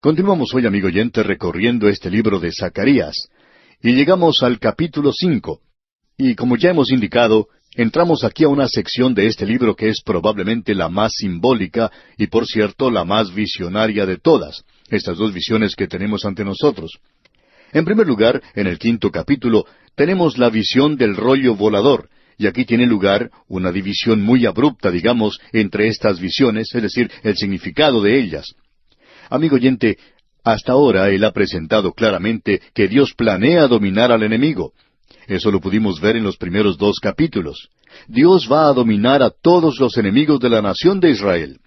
Continuamos hoy, amigo oyente, recorriendo este libro de Zacarías, y llegamos al capítulo 5. Y como ya hemos indicado, entramos aquí a una sección de este libro que es probablemente la más simbólica y, por cierto, la más visionaria de todas, estas dos visiones que tenemos ante nosotros. En primer lugar, en el 5º capítulo, tenemos la visión del rollo volador, y aquí tiene lugar una división muy abrupta, digamos, entre estas visiones, es decir, el significado de ellas. Amigo oyente, hasta ahora él ha presentado claramente que Dios planea dominar al enemigo. Eso lo pudimos ver en los primeros 2 capítulos. Dios va a dominar a todos los enemigos de la nación de Israel.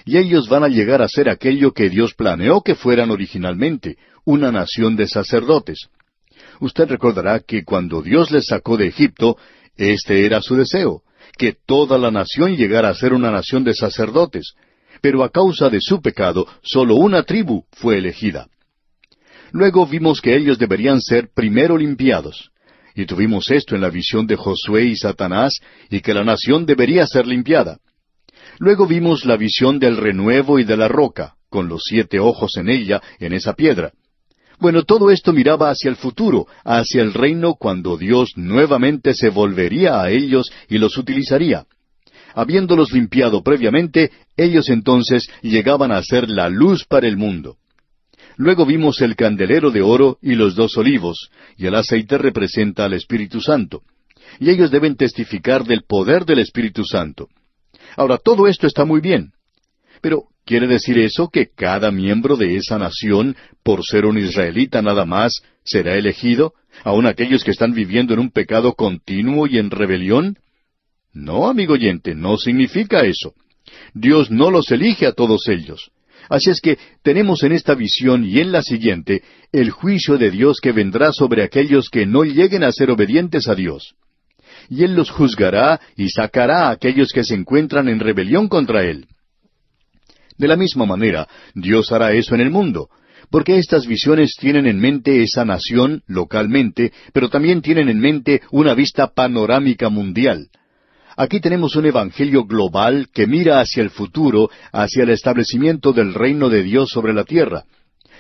Y ellos van a llegar a ser aquello que Dios planeó que fueran originalmente, una nación de sacerdotes. Usted recordará que cuando Dios les sacó de Egipto, este era su deseo, que toda la nación llegara a ser una nación de sacerdotes. Pero a causa de su pecado, solo una tribu fue elegida. Luego vimos que ellos deberían ser primero limpiados. Y tuvimos esto en la visión de Josué y Satanás, y que la nación debería ser limpiada. Luego vimos la visión del renuevo y de la roca, con los 7 ojos en ella, en esa piedra. Bueno, todo esto miraba hacia el futuro, hacia el reino cuando Dios nuevamente se volvería a ellos y los utilizaría. Habiéndolos limpiado previamente, ellos entonces llegaban a ser la luz para el mundo. Luego vimos el candelero de oro y los 2 olivos, y el aceite representa al Espíritu Santo. Y ellos deben testificar del poder del Espíritu Santo. Ahora, todo esto está muy bien. Pero, ¿quiere decir eso que cada miembro de esa nación, por ser un israelita nada más, será elegido, aun aquellos que están viviendo en un pecado continuo y en rebelión? No, amigo oyente, no significa eso. Dios no los elige a todos ellos. Así es que tenemos en esta visión y en la siguiente el juicio de Dios que vendrá sobre aquellos que no lleguen a ser obedientes a Dios. Y Él los juzgará y sacará a aquellos que se encuentran en rebelión contra Él. De la misma manera, Dios hará eso en el mundo, porque estas visiones tienen en mente esa nación localmente, pero también tienen en mente una vista panorámica mundial. Aquí tenemos un evangelio global que mira hacia el futuro, hacia el establecimiento del reino de Dios sobre la tierra.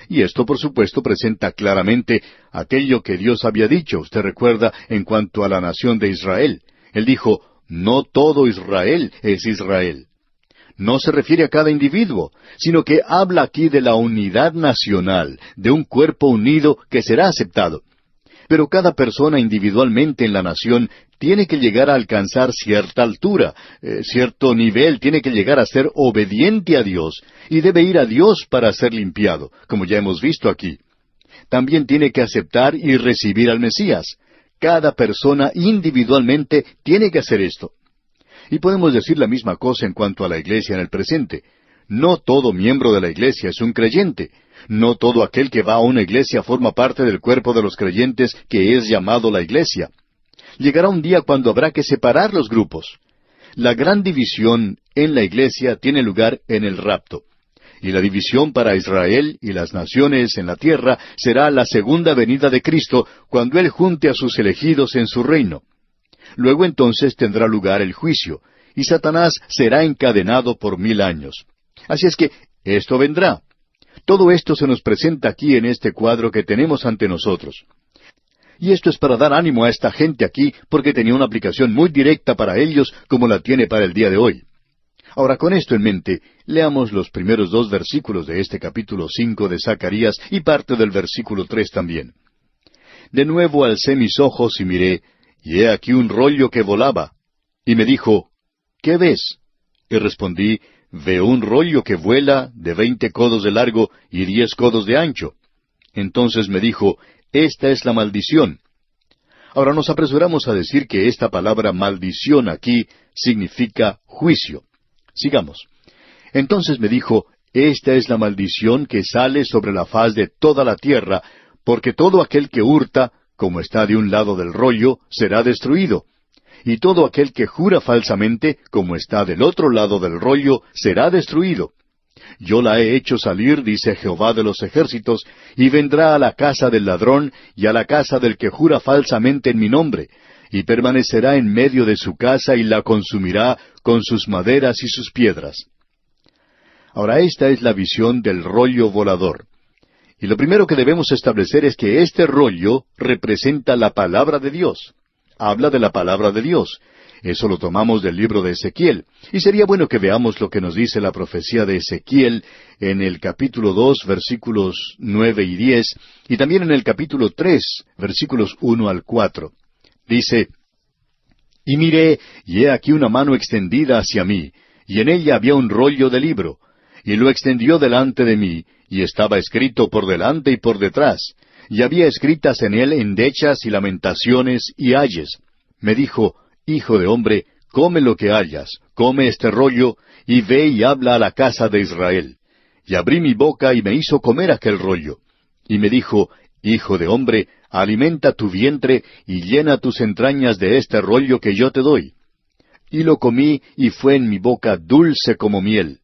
Y esto, por supuesto, presenta claramente aquello que Dios había dicho, usted recuerda, en cuanto a la nación de Israel. Él dijo, no todo Israel es Israel. No se refiere a cada individuo, sino que habla aquí de la unidad nacional, de un cuerpo unido que será aceptado. Pero cada persona individualmente en la nación tiene que llegar a alcanzar cierta altura, cierto nivel, tiene que llegar a ser obediente a Dios, y debe ir a Dios para ser limpiado, como ya hemos visto aquí. También tiene que aceptar y recibir al Mesías. Cada persona individualmente tiene que hacer esto. Y podemos decir la misma cosa en cuanto a la iglesia en el presente. No todo miembro de la iglesia es un creyente. No todo aquel que va a una iglesia forma parte del cuerpo de los creyentes que es llamado la iglesia. Llegará un día cuando habrá que separar los grupos. La gran división en la iglesia tiene lugar en el rapto. Y la división para Israel y las naciones en la tierra será la segunda venida de Cristo cuando Él junte a sus elegidos en su reino. Luego entonces tendrá lugar el juicio, y Satanás será encadenado por 1000 años. Así es que esto vendrá. Todo esto se nos presenta aquí en este cuadro que tenemos ante nosotros. Y esto es para dar ánimo a esta gente aquí, porque tenía una aplicación muy directa para ellos, como la tiene para el día de hoy. Ahora, con esto en mente, leamos los primeros 2 versículos de este capítulo 5 de Zacarías y parte del versículo 3 también. De nuevo alcé mis ojos y miré, y he aquí un rollo que volaba. Y me dijo, ¿qué ves? Y respondí, veo un rollo que vuela de 20 codos de largo y 10 codos de ancho. Entonces me dijo, esta es la maldición. Ahora nos apresuramos a decir que esta palabra maldición aquí significa juicio. Sigamos. Entonces me dijo, esta es la maldición que sale sobre la faz de toda la tierra, porque todo aquel que hurta, como está de un lado del rollo, será destruido. Y todo aquel que jura falsamente, como está del otro lado del rollo, será destruido. Yo la he hecho salir, dice Jehová de los ejércitos, y vendrá a la casa del ladrón y a la casa del que jura falsamente en mi nombre, y permanecerá en medio de su casa y la consumirá con sus maderas y sus piedras. Ahora esta es la visión del rollo volador. Y lo primero que debemos establecer es que este rollo representa la palabra de Dios. Habla de la palabra de Dios. Eso lo tomamos del libro de Ezequiel. Y sería bueno que veamos lo que nos dice la profecía de Ezequiel en el capítulo 2, versículos 9 y 10, y también en el capítulo 3, versículos 1 al 4. Dice: Y miré, y he aquí una mano extendida hacia mí, y en ella había un rollo de libro, y lo extendió delante de mí, y estaba escrito por delante y por detrás, y había escritas en él endechas y lamentaciones y ayes. Me dijo: Hijo de hombre, come lo que hayas, come este rollo, y ve y habla a la casa de Israel. Y abrí mi boca y me hizo comer aquel rollo. Y me dijo: Hijo de hombre, alimenta tu vientre y llena tus entrañas de este rollo que yo te doy. Y lo comí, y fue en mi boca dulce como miel.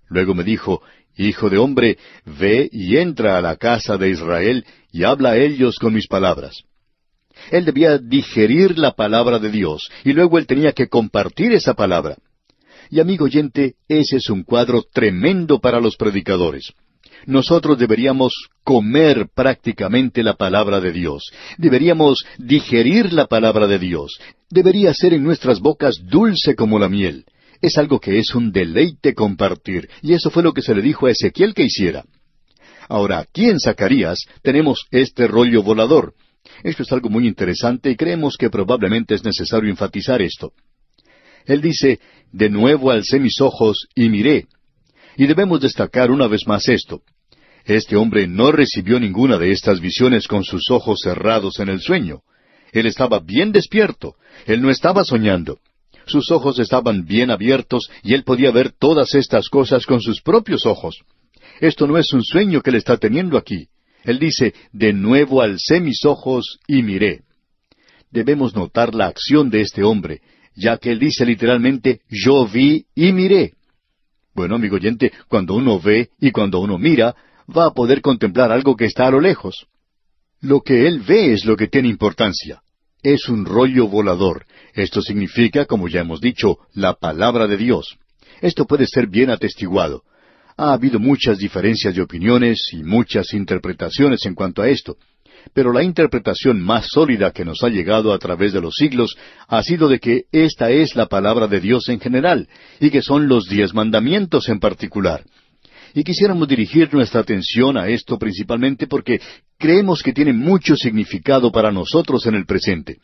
Luego me dijo: Hijo de hombre, ve y entra a la casa de Israel, y habla a ellos con mis palabras. Él debía digerir la palabra de Dios, y luego él tenía que compartir esa palabra. Y amigo oyente, ese es un cuadro tremendo para los predicadores. Nosotros deberíamos comer prácticamente la palabra de Dios. Deberíamos digerir la palabra de Dios. Debería ser en nuestras bocas dulce como la miel. Es algo que es un deleite compartir, y eso fue lo que se le dijo a Ezequiel que hiciera. Ahora, aquí en Zacarías tenemos este rollo volador. Esto es algo muy interesante y creemos que probablemente es necesario enfatizar esto. Él dice: De nuevo alcé mis ojos y miré. Y debemos destacar una vez más esto. Este hombre no recibió ninguna de estas visiones con sus ojos cerrados en el sueño. Él estaba bien despierto. Él no estaba soñando. Sus ojos estaban bien abiertos y él podía ver todas estas cosas con sus propios ojos. Esto no es un sueño que él está teniendo aquí. Él dice: De nuevo alcé mis ojos y miré. Debemos notar la acción de este hombre, ya que él dice literalmente: Yo vi y miré. Bueno, amigo oyente, cuando uno ve y cuando uno mira, va a poder contemplar algo que está a lo lejos. Lo que él ve es lo que tiene importancia. Es un rollo volador. Esto significa, como ya hemos dicho, la palabra de Dios. Esto puede ser bien atestiguado. Ha habido muchas diferencias de opiniones y muchas interpretaciones en cuanto a esto. Pero la interpretación más sólida que nos ha llegado a través de los siglos ha sido de que esta es la palabra de Dios en general, y que son los 10 mandamientos en particular. Y quisiéramos dirigir nuestra atención a esto principalmente porque creemos que tiene mucho significado para nosotros en el presente.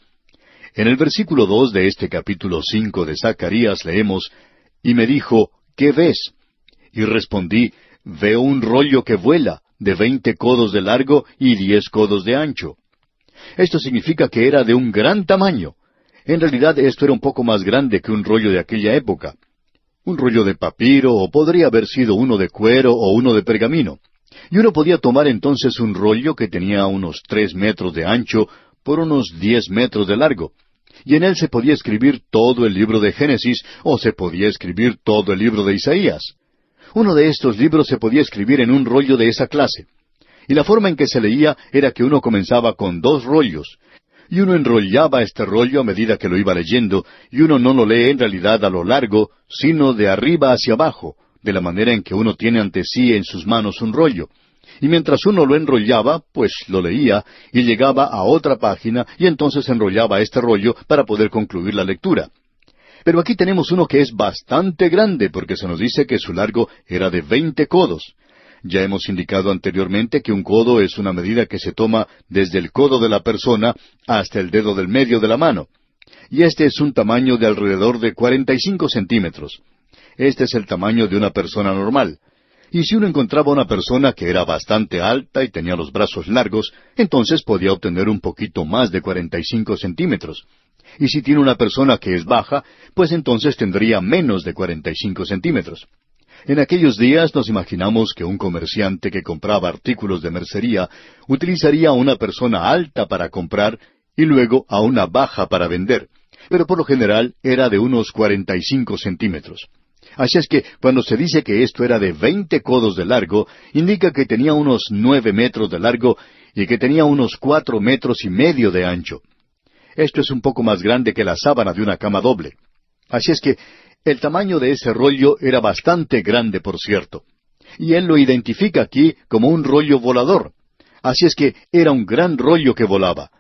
En el versículo 2 de este capítulo 5 de Zacarías leemos: Y me dijo: ¿Qué ves? Y respondí: Veo un rollo que vuela, de 20 codos de largo y 10 codos de ancho. Esto significa que era de un gran tamaño. En realidad esto era un poco más grande que un rollo de aquella época. Un rollo de papiro, o podría haber sido uno de cuero o uno de pergamino. Y uno podía tomar entonces un rollo que tenía unos 3 metros de ancho por unos 10 metros de largo. Y en él se podía escribir todo el libro de Génesis, o se podía escribir todo el libro de Isaías. Uno de estos libros se podía escribir en un rollo de esa clase. Y la forma en que se leía era que uno comenzaba con 2 rollos. Y uno enrollaba este rollo a medida que lo iba leyendo, y uno no lo lee en realidad a lo largo, sino de arriba hacia abajo, de la manera en que uno tiene ante sí en sus manos un rollo. Y mientras uno lo enrollaba, pues lo leía, y llegaba a otra página, y entonces enrollaba este rollo para poder concluir la lectura. Pero aquí tenemos uno que es bastante grande, porque se nos dice que su largo era de 20 codos. Ya hemos indicado anteriormente que un codo es una medida que se toma desde el codo de la persona hasta el dedo del medio de la mano. Y este es un tamaño de alrededor de 45 centímetros. Este es el tamaño de una persona normal. Y si uno encontraba una persona que era bastante alta y tenía los brazos largos, entonces podía obtener un poquito más de 45 centímetros. Y si tiene una persona que es baja, pues entonces tendría menos de 45 centímetros. En aquellos días nos imaginamos que un comerciante que compraba artículos de mercería utilizaría a una persona alta para comprar y luego a una baja para vender, pero por lo general era de unos 45 centímetros. Así es que cuando se dice que esto era de 20 codos de largo, indica que tenía unos 9 metros de largo y que tenía unos 4 metros y medio de ancho. Esto es un poco más grande que la sábana de una cama doble. Así es que el tamaño de ese rollo era bastante grande, por cierto. Y él lo identifica aquí como un rollo volador. Así es que era un gran rollo que volaba.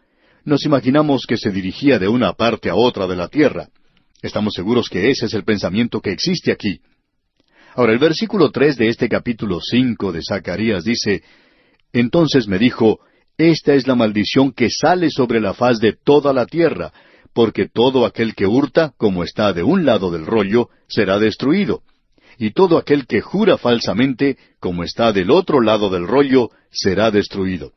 Nos imaginamos que se dirigía de una parte a otra de la tierra. Estamos seguros que ese es el pensamiento que existe aquí. Ahora, el versículo 3 de este capítulo 5 de Zacarías dice, Entonces me dijo, Esta es la maldición que sale sobre la faz de toda la tierra, porque todo aquel que hurta, como está de un lado del rollo, será destruido. Y todo aquel que jura falsamente, como está del otro lado del rollo, será destruido.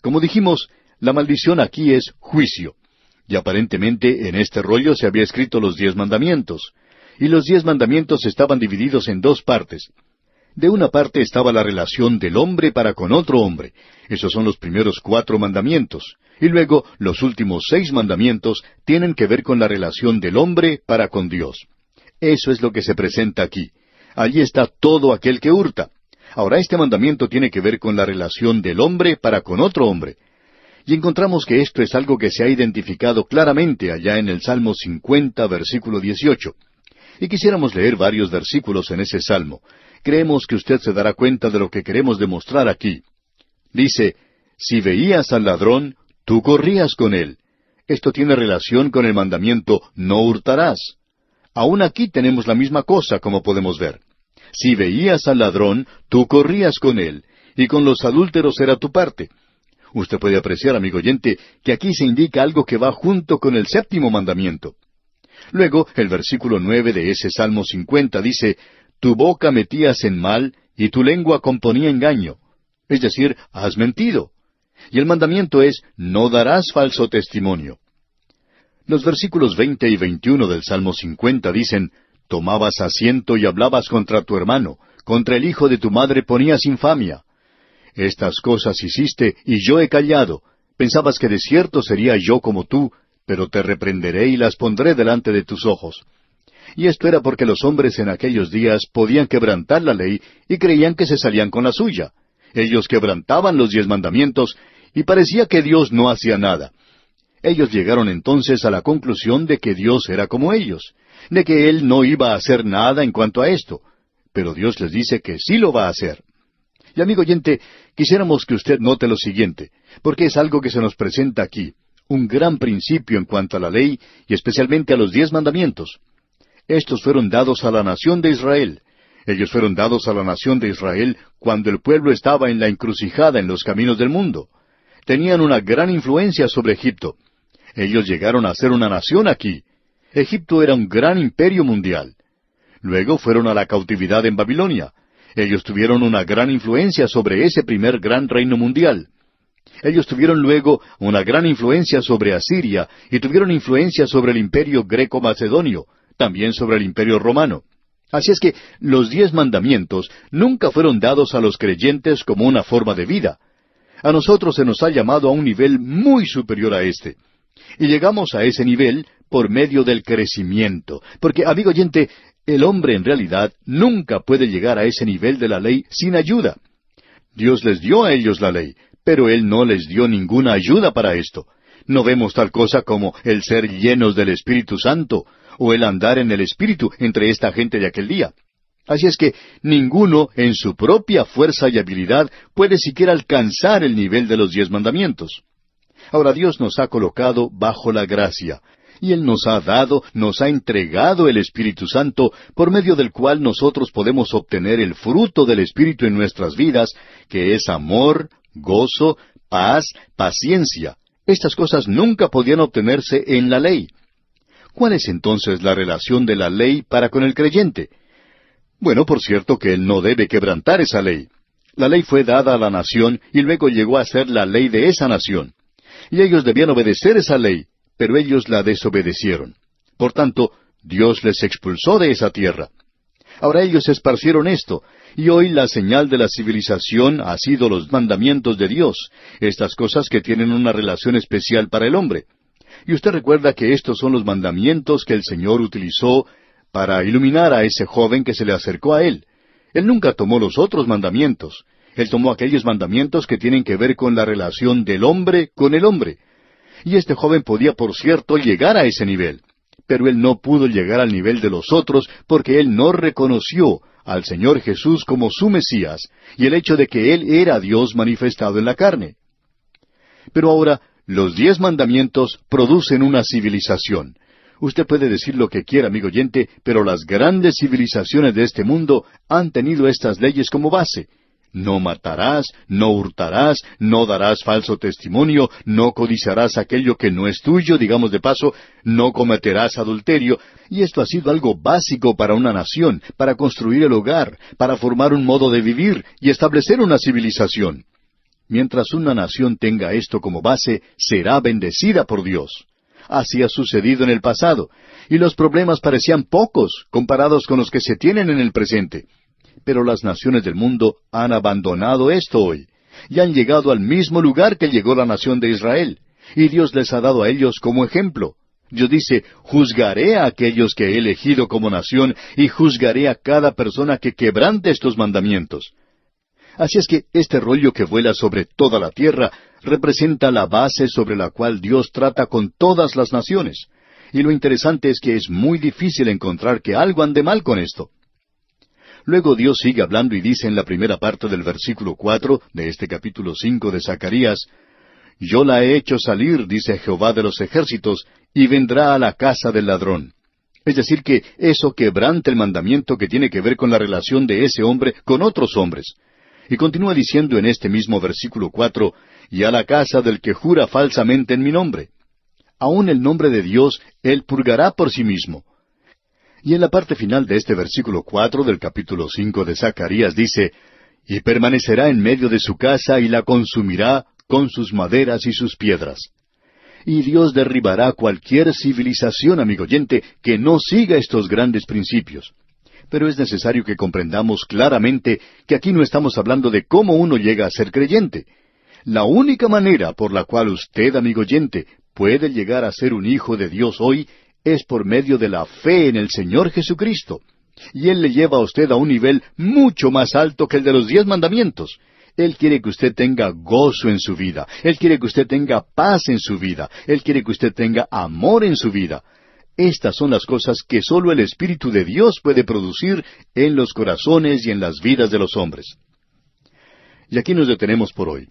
Como dijimos, la maldición aquí es juicio. Y aparentemente en este rollo se había escrito los 10 mandamientos. Y los 10 mandamientos estaban divididos en 2 partes. De una parte estaba la relación del hombre para con otro hombre. Esos son los primeros 4 mandamientos. Y luego los últimos 6 mandamientos tienen que ver con la relación del hombre para con Dios. Eso es lo que se presenta aquí. Allí está todo aquel que hurta. Ahora, este mandamiento tiene que ver con la relación del hombre para con otro hombre. Y encontramos que esto es algo que se ha identificado claramente allá en el Salmo 50, versículo 18. Y quisiéramos leer varios versículos en ese salmo. Creemos que usted se dará cuenta de lo que queremos demostrar aquí. Dice, Si veías al ladrón, tú corrías con él. Esto tiene relación con el mandamiento, no hurtarás. Aún aquí tenemos la misma cosa, como podemos ver. Si veías al ladrón, tú corrías con él, y con los adúlteros era tu parte. Usted puede apreciar, amigo oyente, que aquí se indica algo que va junto con el 7º mandamiento. Luego, el versículo 9 de ese Salmo 50 dice, Tu boca metías en mal, y tu lengua componía engaño. Es decir, has mentido. Y el mandamiento es, no darás falso testimonio. Los versículos 20 y 21 del Salmo 50 dicen, Tomabas asiento y hablabas contra tu hermano, contra el hijo de tu madre ponías infamia. Estas cosas hiciste, y yo he callado. Pensabas que de cierto sería yo como tú, pero te reprenderé y las pondré delante de tus ojos. Y esto era porque los hombres en aquellos días podían quebrantar la ley y creían que se salían con la suya. Ellos quebrantaban los 10 mandamientos y parecía que Dios no hacía nada. Ellos llegaron entonces a la conclusión de que Dios era como ellos, de que Él no iba a hacer nada en cuanto a esto. Pero Dios les dice que sí lo va a hacer. Y amigo oyente, quisiéramos que usted note lo siguiente, porque es algo que se nos presenta aquí, un gran principio en cuanto a la ley y especialmente a los 10 mandamientos. Estos fueron dados a la nación de Israel. Ellos fueron dados a la nación de Israel cuando el pueblo estaba en la encrucijada en los caminos del mundo. Tenían una gran influencia sobre Egipto. Ellos llegaron a ser una nación aquí. Egipto era un gran imperio mundial. Luego fueron a la cautividad en Babilonia. Ellos tuvieron una gran influencia sobre ese primer gran reino mundial. Ellos tuvieron luego una gran influencia sobre Asiria y tuvieron influencia sobre el imperio greco-macedonio, también sobre el imperio romano. Así es que los 10 mandamientos nunca fueron dados a los creyentes como una forma de vida. A nosotros se nos ha llamado a un nivel muy superior a este. Y llegamos a ese nivel por medio del crecimiento. Porque, amigo oyente, el hombre en realidad nunca puede llegar a ese nivel de la ley sin ayuda. Dios les dio a ellos la ley, pero Él no les dio ninguna ayuda para esto. No vemos tal cosa como el ser llenos del Espíritu Santo, o el andar en el Espíritu entre esta gente de aquel día. Así es que ninguno en su propia fuerza y habilidad puede siquiera alcanzar el nivel de los 10 mandamientos. Ahora Dios nos ha colocado bajo la gracia, y Él nos ha dado, nos ha entregado el Espíritu Santo, por medio del cual nosotros podemos obtener el fruto del Espíritu en nuestras vidas, que es amor, gozo, paz, paciencia. Estas cosas nunca podían obtenerse en la ley. ¿Cuál es entonces la relación de la ley para con el creyente? Bueno, por cierto que él no debe quebrantar esa ley. La ley fue dada a la nación y luego llegó a ser la ley de esa nación. Y ellos debían obedecer esa ley, pero ellos la desobedecieron. Por tanto, Dios les expulsó de esa tierra. Ahora ellos esparcieron esto, y hoy la señal de la civilización ha sido los mandamientos de Dios, estas cosas que tienen una relación especial para el hombre. Y usted recuerda que estos son los mandamientos que el Señor utilizó para iluminar a ese joven que se le acercó a Él. Él nunca tomó los otros mandamientos. Él tomó aquellos mandamientos que tienen que ver con la relación del hombre con el hombre. Y este joven podía, por cierto, llegar a ese nivel. Pero él no pudo llegar al nivel de los otros porque él no reconoció al Señor Jesús como su Mesías, y el hecho de que Él era Dios manifestado en la carne. Pero ahora, los 10 mandamientos producen una civilización. Usted puede decir lo que quiera, amigo oyente, pero las grandes civilizaciones de este mundo han tenido estas leyes como base. No matarás, no hurtarás, no darás falso testimonio, no codiciarás aquello que no es tuyo, digamos de paso, no cometerás adulterio, y esto ha sido algo básico para una nación, para construir el hogar, para formar un modo de vivir y establecer una civilización. Mientras una nación tenga esto como base, será bendecida por Dios. Así ha sucedido en el pasado, y los problemas parecían pocos comparados con los que se tienen en el presente. Pero las naciones del mundo han abandonado esto hoy, y han llegado al mismo lugar que llegó la nación de Israel, y Dios les ha dado a ellos como ejemplo. Dios dice, juzgaré a aquellos que he elegido como nación, y juzgaré a cada persona que quebrante estos mandamientos. Así es que este rollo que vuela sobre toda la tierra representa la base sobre la cual Dios trata con todas las naciones. Y lo interesante es que es muy difícil encontrar que algo ande mal con esto. Luego Dios sigue hablando y dice en la primera parte del versículo 4 de este capítulo 5 de Zacarías, «Yo la he hecho salir, dice Jehová de los ejércitos, y vendrá a la casa del ladrón». Es decir, que eso quebranta el mandamiento que tiene que ver con la relación de ese hombre con otros hombres. Y continúa diciendo en este mismo versículo 4, «Y a la casa del que jura falsamente en mi nombre». Aún el nombre de Dios Él purgará por sí mismo. Y en la parte final de este versículo 4 del capítulo 5 de Zacarías dice, «Y permanecerá en medio de su casa y la consumirá con sus maderas y sus piedras». Y Dios derribará cualquier civilización, amigo oyente, que no siga estos grandes principios. Pero es necesario que comprendamos claramente que aquí no estamos hablando de cómo uno llega a ser creyente. La única manera por la cual usted, amigo oyente, puede llegar a ser un hijo de Dios hoy es por medio de la fe en el Señor Jesucristo. Y Él le lleva a usted a un nivel mucho más alto que el de los 10 mandamientos. Él quiere que usted tenga gozo en su vida. Él quiere que usted tenga paz en su vida. Él quiere que usted tenga amor en su vida. Estas son las cosas que sólo el Espíritu de Dios puede producir en los corazones y en las vidas de los hombres. Y aquí nos detenemos por hoy.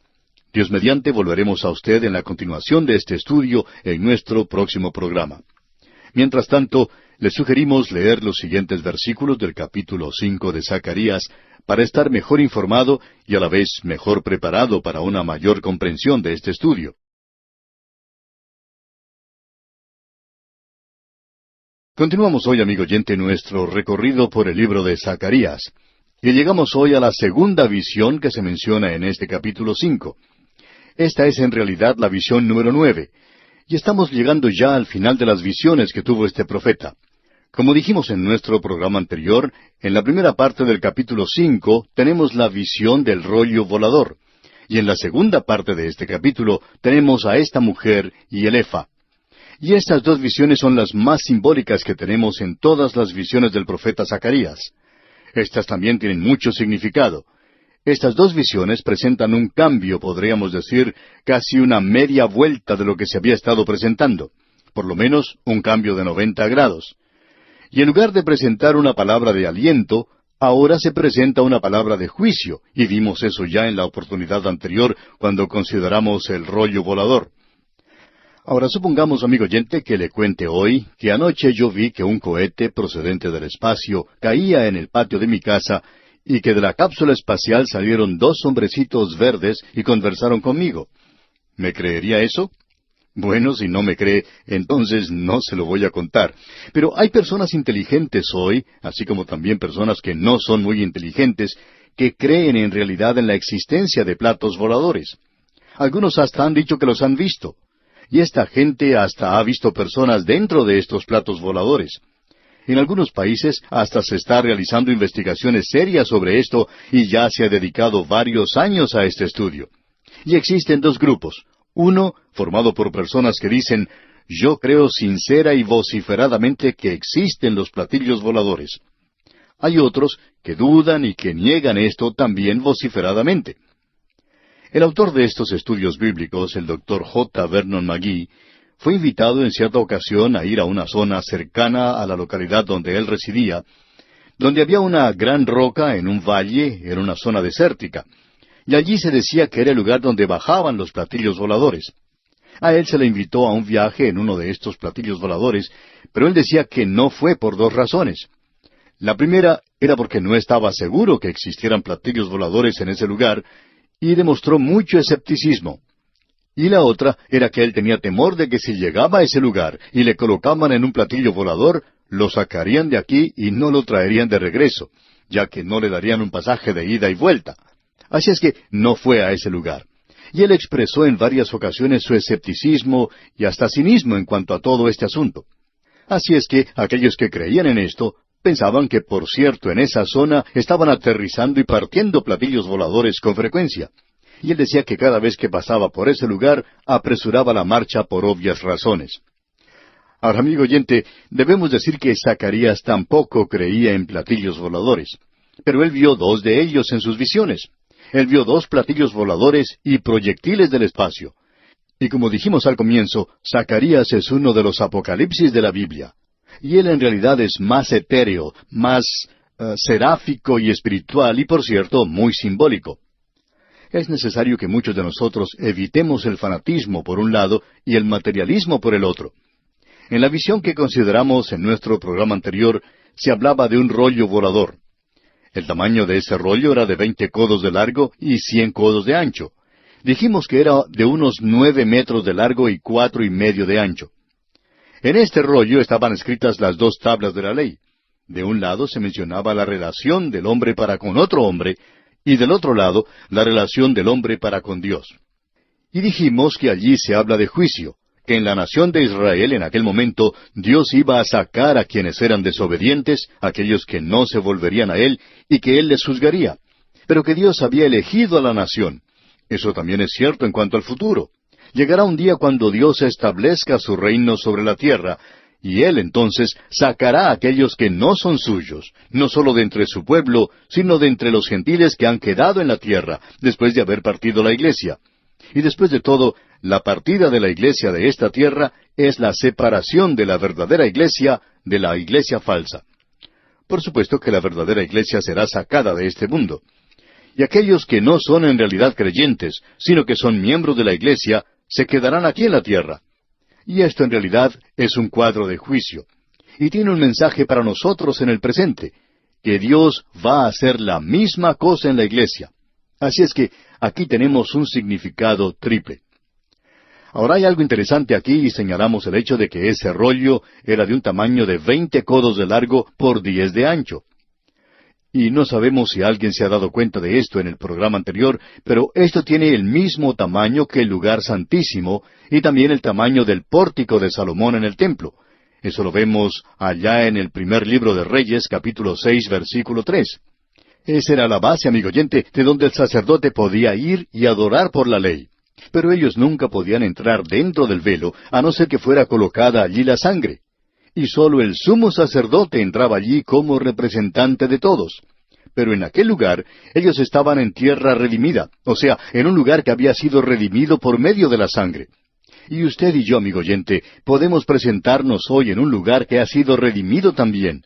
Dios mediante volveremos a usted en la continuación de este estudio en nuestro próximo programa. Mientras tanto, le sugerimos leer los siguientes versículos del capítulo 5 de Zacarías para estar mejor informado y a la vez mejor preparado para una mayor comprensión de este estudio. Continuamos hoy, amigo oyente, nuestro recorrido por el libro de Zacarías. Y llegamos hoy a la segunda visión que se menciona en este capítulo 5. Esta es en realidad la visión número 9. Y estamos llegando ya al final de las visiones que tuvo este profeta. Como dijimos en nuestro programa anterior, en la primera parte del capítulo 5 tenemos la visión del rollo volador. Y en la segunda parte de este capítulo tenemos a esta mujer y el efa. Y estas dos visiones son las más simbólicas que tenemos en todas las visiones del profeta Zacarías. Estas también tienen mucho significado. Estas dos visiones presentan un cambio, podríamos decir, casi una media vuelta de lo que se había estado presentando. Por lo menos un cambio de 90 grados. Y en lugar de presentar una palabra de aliento, ahora se presenta una palabra de juicio, y vimos eso ya en la oportunidad anterior cuando consideramos el rollo volador. Ahora supongamos, amigo oyente, que le cuente hoy que anoche yo vi que un cohete procedente del espacio caía en el patio de mi casa y que de la cápsula espacial salieron 2 hombrecitos verdes y conversaron conmigo. ¿Me creería eso? Bueno, si no me cree, entonces no se lo voy a contar. Pero hay personas inteligentes hoy, así como también personas que no son muy inteligentes, que creen en realidad en la existencia de platos voladores. Algunos hasta han dicho que los han visto. Y esta gente hasta ha visto personas dentro de estos platos voladores. En algunos países hasta se está realizando investigaciones serias sobre esto y ya se ha dedicado varios años a este estudio. Y existen 2 grupos. Uno, formado por personas que dicen, yo creo sincera y vociferadamente que existen los platillos voladores. Hay otros que dudan y que niegan esto también vociferadamente. El autor de estos estudios bíblicos, el Dr. J. Vernon McGee, fue invitado en cierta ocasión a ir a una zona cercana a la localidad donde él residía, donde había una gran roca en un valle, en una zona desértica. Y allí se decía que era el lugar donde bajaban los platillos voladores. A él se le invitó a un viaje en uno de estos platillos voladores, pero él decía que no fue por dos razones. La primera era porque no estaba seguro que existieran platillos voladores en ese lugar, y demostró mucho escepticismo. Y la otra era que él tenía temor de que si llegaba a ese lugar y le colocaban en un platillo volador, lo sacarían de aquí y no lo traerían de regreso, ya que no le darían un pasaje de ida y vuelta. Así es que no fue a ese lugar. Y él expresó en varias ocasiones su escepticismo y hasta cinismo en cuanto a todo este asunto. Así es que aquellos que creían en esto pensaban que, por cierto, en esa zona estaban aterrizando y partiendo platillos voladores con frecuencia. Y él decía que cada vez que pasaba por ese lugar apresuraba la marcha por obvias razones. Ahora, amigo oyente, debemos decir que Zacarías tampoco creía en platillos voladores, pero él vio dos de ellos en sus visiones. Él vio dos platillos voladores y proyectiles del espacio. Y como dijimos al comienzo, Zacarías es uno de los apocalipsis de la Biblia. Y él en realidad es más etéreo, más seráfico y espiritual y, por cierto, muy simbólico. Es necesario que muchos de nosotros evitemos el fanatismo por un lado y el materialismo por el otro. En la visión que consideramos en nuestro programa anterior, se hablaba de un rollo volador. El tamaño de ese rollo era de 20 codos de largo y 100 codos de ancho. Dijimos que era de unos 9 metros de largo y 4,5 de ancho. En este rollo estaban escritas las dos tablas de la ley. De un lado se mencionaba la relación del hombre para con otro hombre, y del otro lado la relación del hombre para con Dios. Y dijimos que allí se habla de juicio, que en la nación de Israel en aquel momento Dios iba a sacar a quienes eran desobedientes, aquellos que no se volverían a Él, y que Él les juzgaría, pero que Dios había elegido a la nación. Eso también es cierto en cuanto al futuro. Llegará un día cuando Dios establezca su reino sobre la tierra, y Él entonces sacará a aquellos que no son suyos, no sólo de entre su pueblo, sino de entre los gentiles que han quedado en la tierra, después de haber partido la iglesia. Y después de todo, la partida de la iglesia de esta tierra es la separación de la verdadera iglesia de la iglesia falsa. Por supuesto que la verdadera iglesia será sacada de este mundo. Y aquellos que no son en realidad creyentes, sino que son miembros de la iglesia, se quedarán aquí en la tierra. Y esto en realidad es un cuadro de juicio. Y tiene un mensaje para nosotros en el presente, que Dios va a hacer la misma cosa en la iglesia. Así es que aquí tenemos un significado triple. Ahora hay algo interesante aquí y señalamos el hecho de que ese rollo era de un tamaño de 20 codos de largo por 10 de ancho. Y no sabemos si alguien se ha dado cuenta de esto en el programa anterior, pero esto tiene el mismo tamaño que el lugar santísimo y también el tamaño del pórtico de Salomón en el templo. Eso lo vemos allá en el primer libro de Reyes, capítulo 6, versículo 3. Esa era la base, amigo oyente, de donde el sacerdote podía ir y adorar por la ley. Pero ellos nunca podían entrar dentro del velo, a no ser que fuera colocada allí la sangre. Y sólo el sumo sacerdote entraba allí como representante de todos. Pero en aquel lugar ellos estaban en tierra redimida, o sea, en un lugar que había sido redimido por medio de la sangre. Y usted y yo, amigo oyente, podemos presentarnos hoy en un lugar que ha sido redimido también.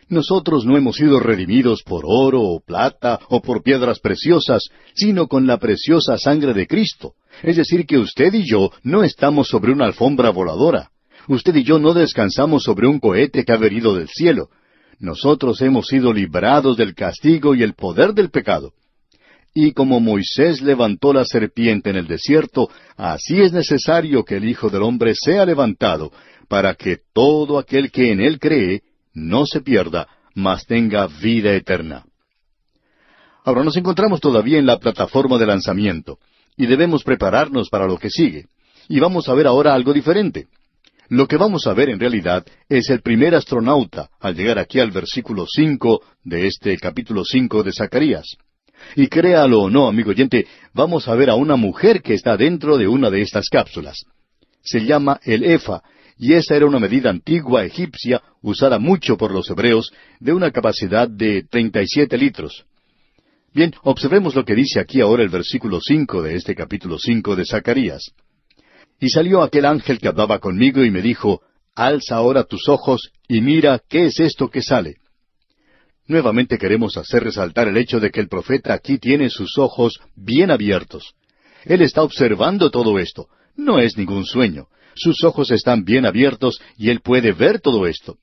Nosotros no hemos sido redimidos por oro o plata o por piedras preciosas, sino con la preciosa sangre de Cristo. Es decir, que usted y yo no estamos sobre una alfombra voladora. Usted y yo no descansamos sobre un cohete que ha venido del cielo. Nosotros hemos sido librados del castigo y el poder del pecado. Y como Moisés levantó la serpiente en el desierto, así es necesario que el Hijo del Hombre sea levantado, para que todo aquel que en él cree no se pierda, mas tenga vida eterna. Ahora nos encontramos todavía en la plataforma de lanzamiento, y debemos prepararnos para lo que sigue. Y vamos a ver ahora algo diferente. Lo que vamos a ver en realidad es el primer astronauta al llegar aquí al versículo 5 de este capítulo 5 de Zacarías. Y créalo o no, amigo oyente, vamos a ver a una mujer que está dentro de una de estas cápsulas. Se llama el efa, y esa era una medida antigua egipcia usada mucho por los hebreos de una capacidad de 37 litros. Bien, observemos lo que dice aquí ahora el versículo 5 de este capítulo 5 de Zacarías. Y salió aquel ángel que hablaba conmigo y me dijo, alza ahora tus ojos y mira qué es esto que sale. Nuevamente queremos hacer resaltar el hecho de que el profeta aquí tiene sus ojos bien abiertos. Él está observando todo esto. No es ningún sueño. Sus ojos están bien abiertos y él puede ver todo esto.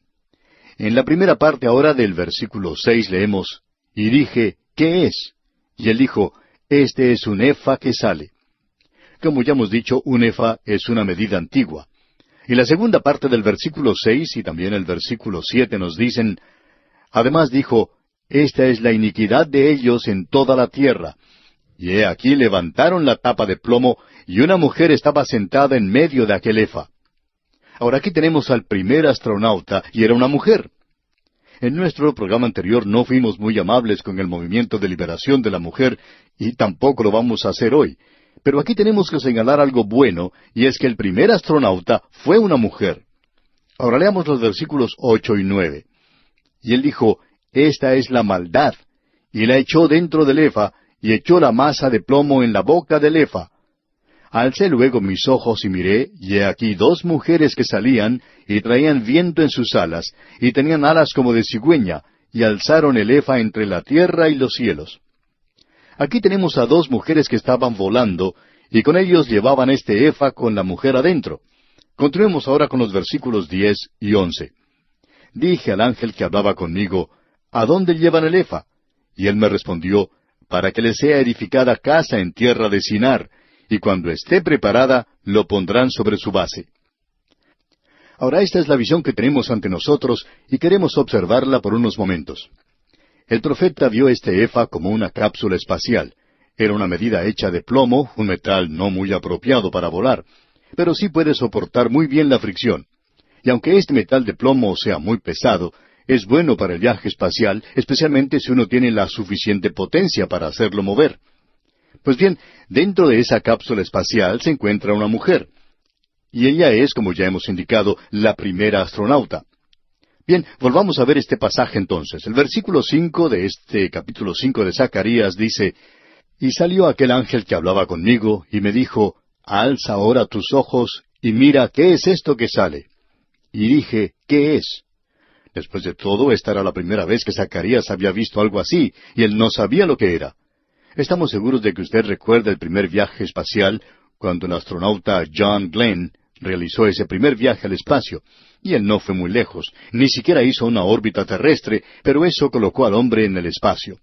En la primera parte ahora del versículo 6 leemos, y dije, ¿qué es? Y él dijo, este es un efa que sale. Como ya hemos dicho, un efa es una medida antigua. Y la segunda parte del versículo 6 y también el versículo 7 nos dicen, además dijo, esta es la iniquidad de ellos en toda la tierra. Y he aquí levantaron la tapa de plomo, y una mujer estaba sentada en medio de aquel efa. Ahora aquí tenemos al primer astronauta, y era una mujer. En nuestro programa anterior no fuimos muy amables con el movimiento de liberación de la mujer, y tampoco lo vamos a hacer hoy. Pero aquí tenemos que señalar algo bueno, y es que el primer astronauta fue una mujer. Ahora leamos los versículos 8 y 9. Y él dijo, esta es la maldad, y la echó dentro del efa, y echó la masa de plomo en la boca del efa. Alcé luego mis ojos y miré, y he aquí dos mujeres que salían, y traían viento en sus alas, y tenían alas como de cigüeña, y alzaron el efa entre la tierra y los cielos. Aquí tenemos a dos mujeres que estaban volando, y con ellos llevaban este efa con la mujer adentro. Continuemos ahora con los versículos 10 y 11. Dije al ángel que hablaba conmigo, ¿a dónde llevan el efa? Y él me respondió, para que le sea edificada casa en tierra de Sinar, y cuando esté preparada, lo pondrán sobre su base. Ahora esta es la visión que tenemos ante nosotros, y queremos observarla por unos momentos. El profeta vio este efa como una cápsula espacial. Era una medida hecha de plomo, un metal no muy apropiado para volar, pero sí puede soportar muy bien la fricción. Y aunque este metal de plomo sea muy pesado, es bueno para el viaje espacial, especialmente si uno tiene la suficiente potencia para hacerlo mover. Pues bien, dentro de esa cápsula espacial se encuentra una mujer. Y ella es, como ya hemos indicado, la primera astronauta. Bien, volvamos a ver este pasaje entonces. El versículo 5 de este capítulo 5 de Zacarías dice, y salió aquel ángel que hablaba conmigo, y me dijo, alza ahora tus ojos, y mira qué es esto que sale. Y dije, ¿qué es? Después de todo, esta era la primera vez que Zacarías había visto algo así, y él no sabía lo que era. Estamos seguros de que usted recuerda el primer viaje espacial, cuando el astronauta John Glenn realizó ese primer viaje al espacio, y él no fue muy lejos, ni siquiera hizo una órbita terrestre, pero eso colocó al hombre en el espacio.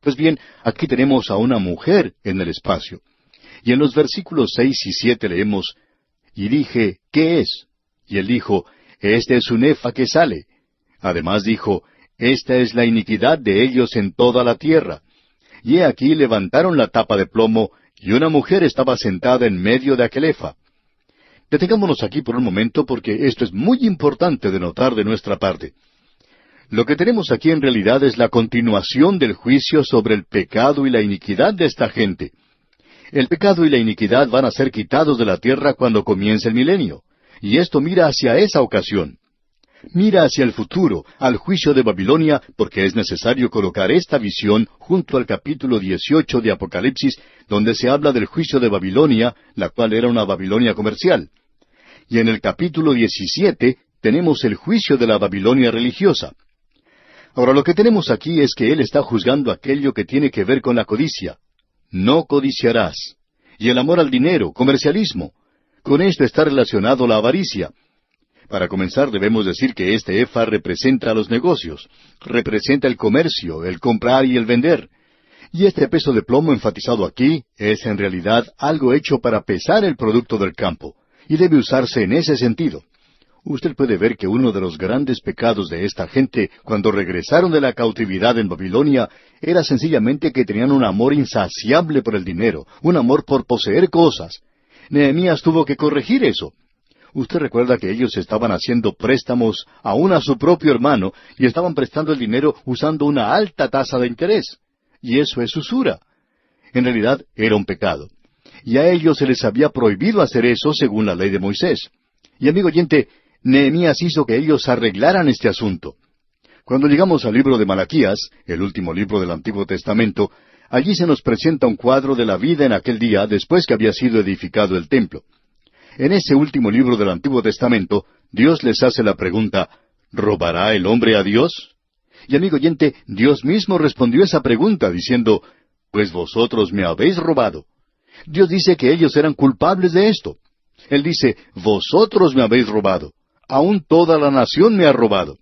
Pues bien, aquí tenemos a una mujer en el espacio. Y en los versículos 6 y 7 leemos, y dije, ¿qué es? Y él dijo, este es un efa que sale. Además dijo, esta es la iniquidad de ellos en toda la tierra. Y he aquí levantaron la tapa de plomo, y una mujer estaba sentada en medio de aquel efa. Detengámonos aquí por un momento porque esto es muy importante de notar de nuestra parte. Lo que tenemos aquí en realidad es la continuación del juicio sobre el pecado y la iniquidad de esta gente. El pecado y la iniquidad van a ser quitados de la tierra cuando comience el milenio. Y esto mira hacia esa ocasión. Mira hacia el futuro, al juicio de Babilonia, porque es necesario colocar esta visión junto al capítulo 18 de Apocalipsis, donde se habla del juicio de Babilonia, la cual era una Babilonia comercial. Y en el capítulo 17 tenemos el juicio de la Babilonia religiosa. Ahora lo que tenemos aquí es que él está juzgando aquello que tiene que ver con la codicia. No codiciarás. Y el amor al dinero, comercialismo. Con esto está relacionado la avaricia. Para comenzar debemos decir que este efa representa a los negocios, representa el comercio, el comprar y el vender. Y este peso de plomo enfatizado aquí es en realidad algo hecho para pesar el producto del campo, y debe usarse en ese sentido. Usted puede ver que uno de los grandes pecados de esta gente cuando regresaron de la cautividad en Babilonia era sencillamente que tenían un amor insaciable por el dinero, un amor por poseer cosas. Nehemías tuvo que corregir eso. Usted recuerda que ellos estaban haciendo préstamos aún a su propio hermano y estaban prestando el dinero usando una alta tasa de interés. Y eso es usura. En realidad era un pecado. Y a ellos se les había prohibido hacer eso según la ley de Moisés. Y amigo oyente, Nehemías hizo que ellos arreglaran este asunto. Cuando llegamos al libro de Malaquías, el último libro del Antiguo Testamento, allí se nos presenta un cuadro de la vida en aquel día después que había sido edificado el templo. En ese último libro del Antiguo Testamento, Dios les hace la pregunta, ¿robará el hombre a Dios? Y amigo oyente, Dios mismo respondió esa pregunta diciendo, pues vosotros me habéis robado. Dios dice que ellos eran culpables de esto. Él dice, vosotros me habéis robado. Aún toda la nación me ha robado.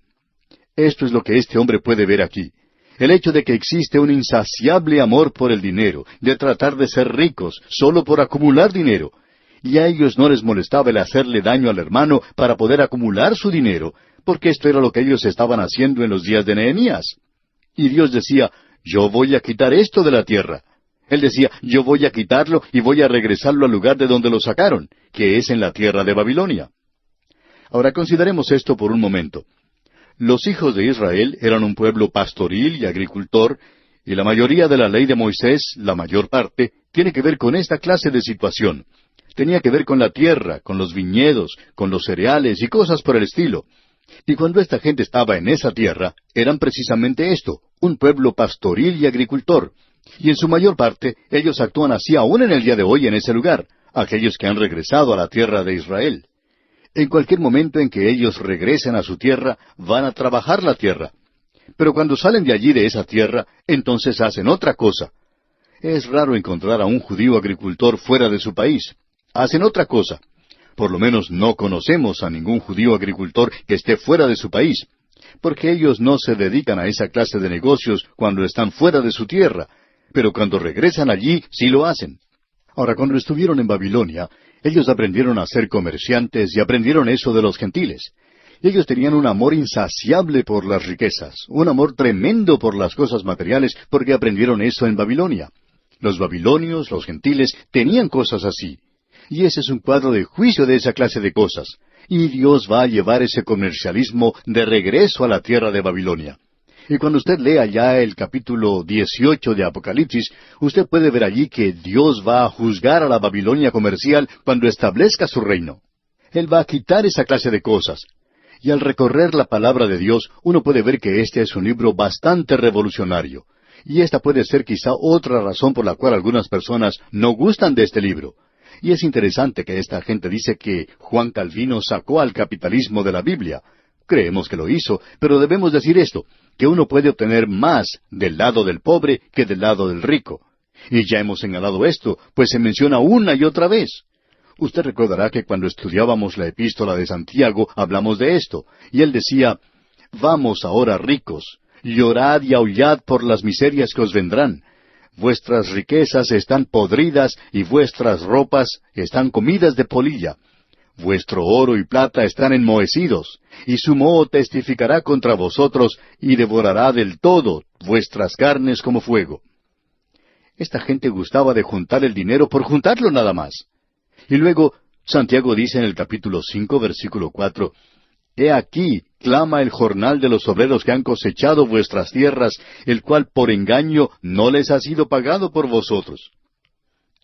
Esto es lo que este hombre puede ver aquí. El hecho de que existe un insaciable amor por el dinero, de tratar de ser ricos, solo por acumular dinero. Y a ellos no les molestaba el hacerle daño al hermano para poder acumular su dinero, porque esto era lo que ellos estaban haciendo en los días de Nehemías. Y Dios decía, yo voy a quitar esto de la tierra. Él decía, yo voy a quitarlo y voy a regresarlo al lugar de donde lo sacaron, que es en la tierra de Babilonia. Ahora consideremos esto por un momento. Los hijos de Israel eran un pueblo pastoril y agricultor, y la mayoría de la ley de Moisés, la mayor parte, tiene que ver con esta clase de situación. Tenía que ver con la tierra, con los viñedos, con los cereales y cosas por el estilo. Y cuando esta gente estaba en esa tierra, eran precisamente esto, un pueblo pastoril y agricultor. Y en su mayor parte, ellos actúan así aún en el día de hoy en ese lugar, aquellos que han regresado a la tierra de Israel. En cualquier momento en que ellos regresen a su tierra, van a trabajar la tierra. Pero cuando salen de allí de esa tierra, entonces hacen otra cosa. Es raro encontrar a un judío agricultor fuera de su país. Hacen otra cosa. Por lo menos no conocemos a ningún judío agricultor que esté fuera de su país, porque ellos no se dedican a esa clase de negocios cuando están fuera de su tierra, pero cuando regresan allí sí lo hacen. Ahora, cuando estuvieron en Babilonia, ellos aprendieron a ser comerciantes y aprendieron eso de los gentiles. Ellos tenían un amor insaciable por las riquezas, un amor tremendo por las cosas materiales, porque aprendieron eso en Babilonia. Los babilonios, los gentiles, tenían cosas así. Y ese es un cuadro de juicio de esa clase de cosas. Y Dios va a llevar ese comercialismo de regreso a la tierra de Babilonia. Y cuando usted lea ya el capítulo 18 de Apocalipsis, usted puede ver allí que Dios va a juzgar a la Babilonia comercial cuando establezca su reino. Él va a quitar esa clase de cosas. Y al recorrer la palabra de Dios, uno puede ver que este es un libro bastante revolucionario. Y esta puede ser quizá otra razón por la cual algunas personas no gustan de este libro. Y es interesante que esta gente dice que Juan Calvino sacó al capitalismo de la Biblia. Creemos que lo hizo, pero debemos decir esto, que uno puede obtener más del lado del pobre que del lado del rico. Y ya hemos señalado esto, pues se menciona una y otra vez. Usted recordará que cuando estudiábamos la epístola de Santiago hablamos de esto, y él decía, vamos ahora ricos, llorad y aullad por las miserias que os vendrán. Vuestras riquezas están podridas y vuestras ropas están comidas de polilla. Vuestro oro y plata están enmohecidos, y su moho testificará contra vosotros y devorará del todo vuestras carnes como fuego. Esta gente gustaba de juntar el dinero por juntarlo nada más. Y luego Santiago dice en el capítulo 5, versículo 4, He aquí, clama el jornal de los obreros que han cosechado vuestras tierras, el cual por engaño no les ha sido pagado por vosotros.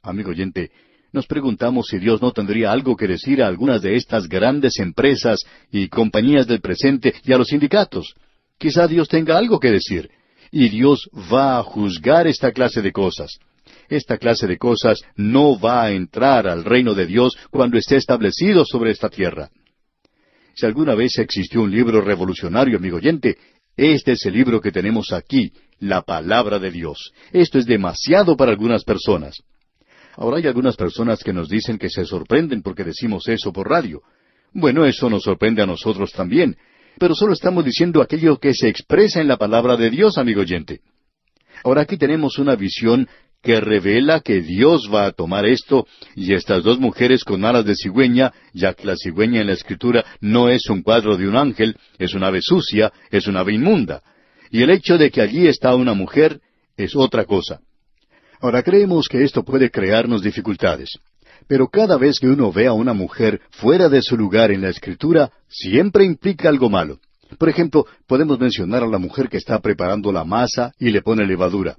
Amigo oyente, nos preguntamos si Dios no tendría algo que decir a algunas de estas grandes empresas y compañías del presente y a los sindicatos. Quizá Dios tenga algo que decir, y Dios va a juzgar esta clase de cosas. Esta clase de cosas no va a entrar al reino de Dios cuando esté establecido sobre esta tierra. Si alguna vez existió un libro revolucionario, amigo oyente, este es el libro que tenemos aquí, la Palabra de Dios. Esto es demasiado para algunas personas. Ahora hay algunas personas que nos dicen que se sorprenden porque decimos eso por radio. Bueno, eso nos sorprende a nosotros también, pero solo estamos diciendo aquello que se expresa en la Palabra de Dios, amigo oyente. Ahora aquí tenemos una visión que revela que Dios va a tomar esto y estas dos mujeres con alas de cigüeña, ya que la cigüeña en la Escritura no es un cuadro de un ángel, es una ave sucia, es una ave inmunda. Y el hecho de que allí está una mujer es otra cosa. Ahora creemos que esto puede crearnos dificultades. Pero cada vez que uno ve a una mujer fuera de su lugar en la Escritura, siempre implica algo malo. Por ejemplo, podemos mencionar a la mujer que está preparando la masa y le pone levadura.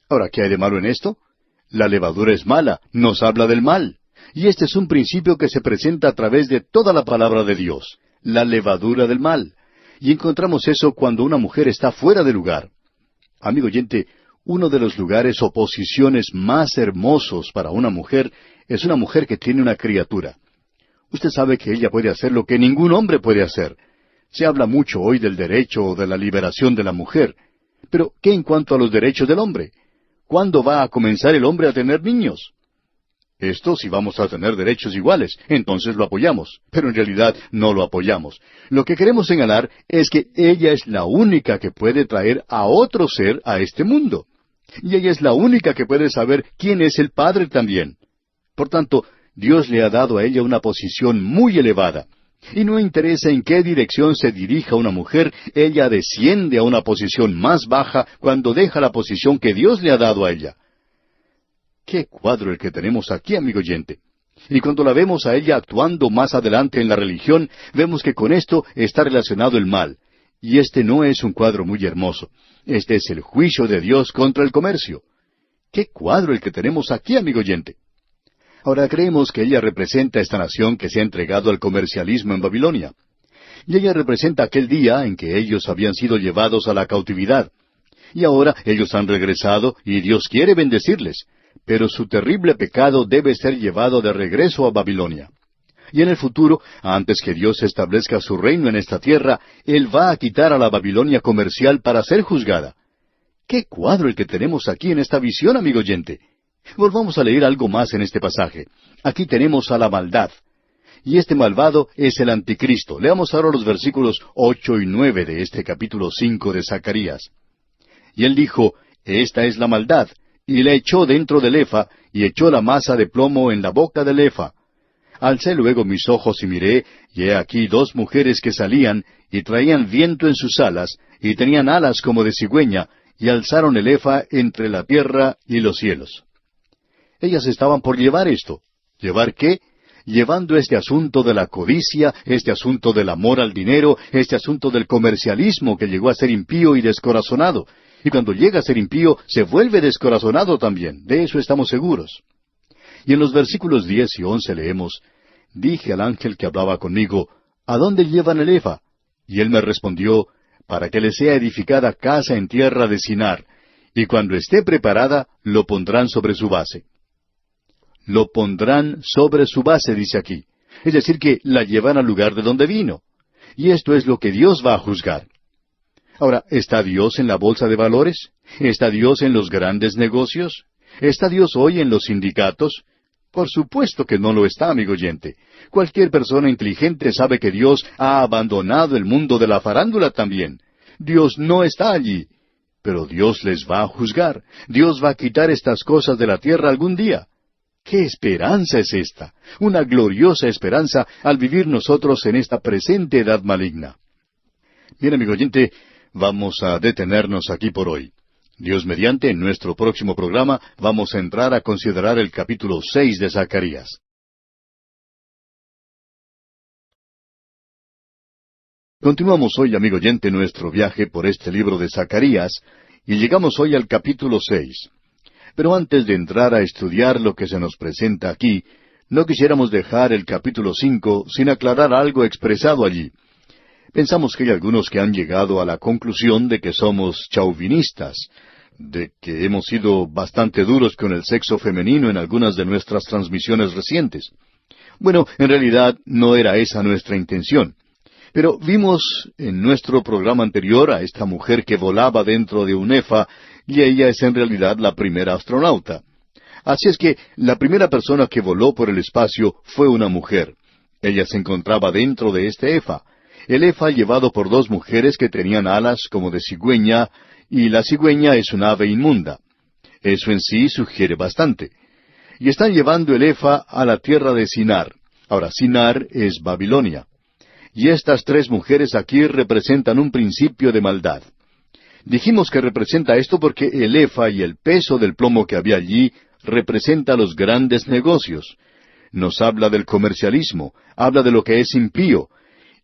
Ahora, ¿qué hay de malo en esto? La levadura es mala, nos habla del mal. Y este es un principio que se presenta a través de toda la palabra de Dios, la levadura del mal. Y encontramos eso cuando una mujer está fuera de lugar. Amigo oyente, uno de los lugares o posiciones más hermosos para una mujer es una mujer que tiene una criatura. Usted sabe que ella puede hacer lo que ningún hombre puede hacer. Se habla mucho hoy del derecho o de la liberación de la mujer. Pero, ¿qué en cuanto a los derechos del hombre? ¿Cuándo va a comenzar el hombre a tener niños? Esto, si vamos a tener derechos iguales, entonces lo apoyamos, pero en realidad no lo apoyamos. Lo que queremos señalar es que ella es la única que puede traer a otro ser a este mundo. Y ella es la única que puede saber quién es el Padre también. Por tanto, Dios le ha dado a ella una posición muy elevada. Y no interesa en qué dirección se dirija una mujer, ella desciende a una posición más baja cuando deja la posición que Dios le ha dado a ella. ¡Qué cuadro el que tenemos aquí, amigo oyente! Y cuando la vemos a ella actuando más adelante en la religión, vemos que con esto está relacionado el mal. Y este no es un cuadro muy hermoso. Este es el juicio de Dios contra el comercio. ¡Qué cuadro el que tenemos aquí, amigo oyente! Ahora creemos que ella representa esta nación que se ha entregado al comercialismo en Babilonia. Y ella representa aquel día en que ellos habían sido llevados a la cautividad. Y ahora ellos han regresado y Dios quiere bendecirles. Pero su terrible pecado debe ser llevado de regreso a Babilonia. Y en el futuro, antes que Dios establezca su reino en esta tierra, Él va a quitar a la Babilonia comercial para ser juzgada. ¡Qué cuadro el que tenemos aquí en esta visión, amigo oyente! Volvamos a leer algo más en este pasaje. Aquí tenemos a la maldad. Y este malvado es el anticristo. Leamos ahora los versículos 8 y 9 de este capítulo 5 de Zacarías. Y él dijo, esta es la maldad, y la echó dentro del efa, y echó la masa de plomo en la boca del efa. Alcé luego mis ojos y miré, y he aquí dos mujeres que salían, y traían viento en sus alas, y tenían alas como de cigüeña, y alzaron el efa entre la tierra y los cielos. Ellas estaban por llevar esto. ¿Llevar qué? Llevando este asunto de la codicia, este asunto del amor al dinero, este asunto del comercialismo que llegó a ser impío y descorazonado. Y cuando llega a ser impío, se vuelve descorazonado también. De eso estamos seguros. Y en los versículos 10 y 11 leemos, dije al ángel que hablaba conmigo, ¿a dónde llevan el efa? Y él me respondió, para que le sea edificada casa en tierra de Sinar, y cuando esté preparada, lo pondrán sobre su base. Lo pondrán sobre su base, dice aquí. Es decir, que la llevan al lugar de donde vino. Y esto es lo que Dios va a juzgar. Ahora, ¿está Dios en la bolsa de valores? ¿Está Dios en los grandes negocios? ¿Está Dios hoy en los sindicatos? Por supuesto que no lo está, amigo oyente. Cualquier persona inteligente sabe que Dios ha abandonado el mundo de la farándula también. Dios no está allí. Pero Dios les va a juzgar. Dios va a quitar estas cosas de la tierra algún día. ¡Qué esperanza es esta! Una gloriosa esperanza al vivir nosotros en esta presente edad maligna. Bien, amigo oyente, vamos a detenernos aquí por hoy. Dios mediante, en nuestro próximo programa vamos a entrar a considerar el capítulo 6 de Zacarías. Continuamos hoy, amigo oyente, nuestro viaje por este libro de Zacarías, y llegamos hoy al capítulo 6. Pero antes de entrar a estudiar lo que se nos presenta aquí, no quisiéramos dejar el capítulo 5 sin aclarar algo expresado allí. Pensamos que hay algunos que han llegado a la conclusión de que somos chauvinistas, de que hemos sido bastante duros con el sexo femenino en algunas de nuestras transmisiones recientes. Bueno, en realidad no era esa nuestra intención. Pero vimos en nuestro programa anterior a esta mujer que volaba dentro de un efa, y ella es en realidad la primera astronauta. Así es que la primera persona que voló por el espacio fue una mujer. Ella se encontraba dentro de este efa. El efa llevado por dos mujeres que tenían alas como de cigüeña, y la cigüeña es un ave inmunda. Eso en sí sugiere bastante. Y están llevando el efa a la tierra de Sinar. Ahora, Sinar es Babilonia. Y estas tres mujeres aquí representan un principio de maldad. Dijimos que representa esto porque el efa y el peso del plomo que había allí representa los grandes negocios. Nos habla del comercialismo, habla de lo que es impío.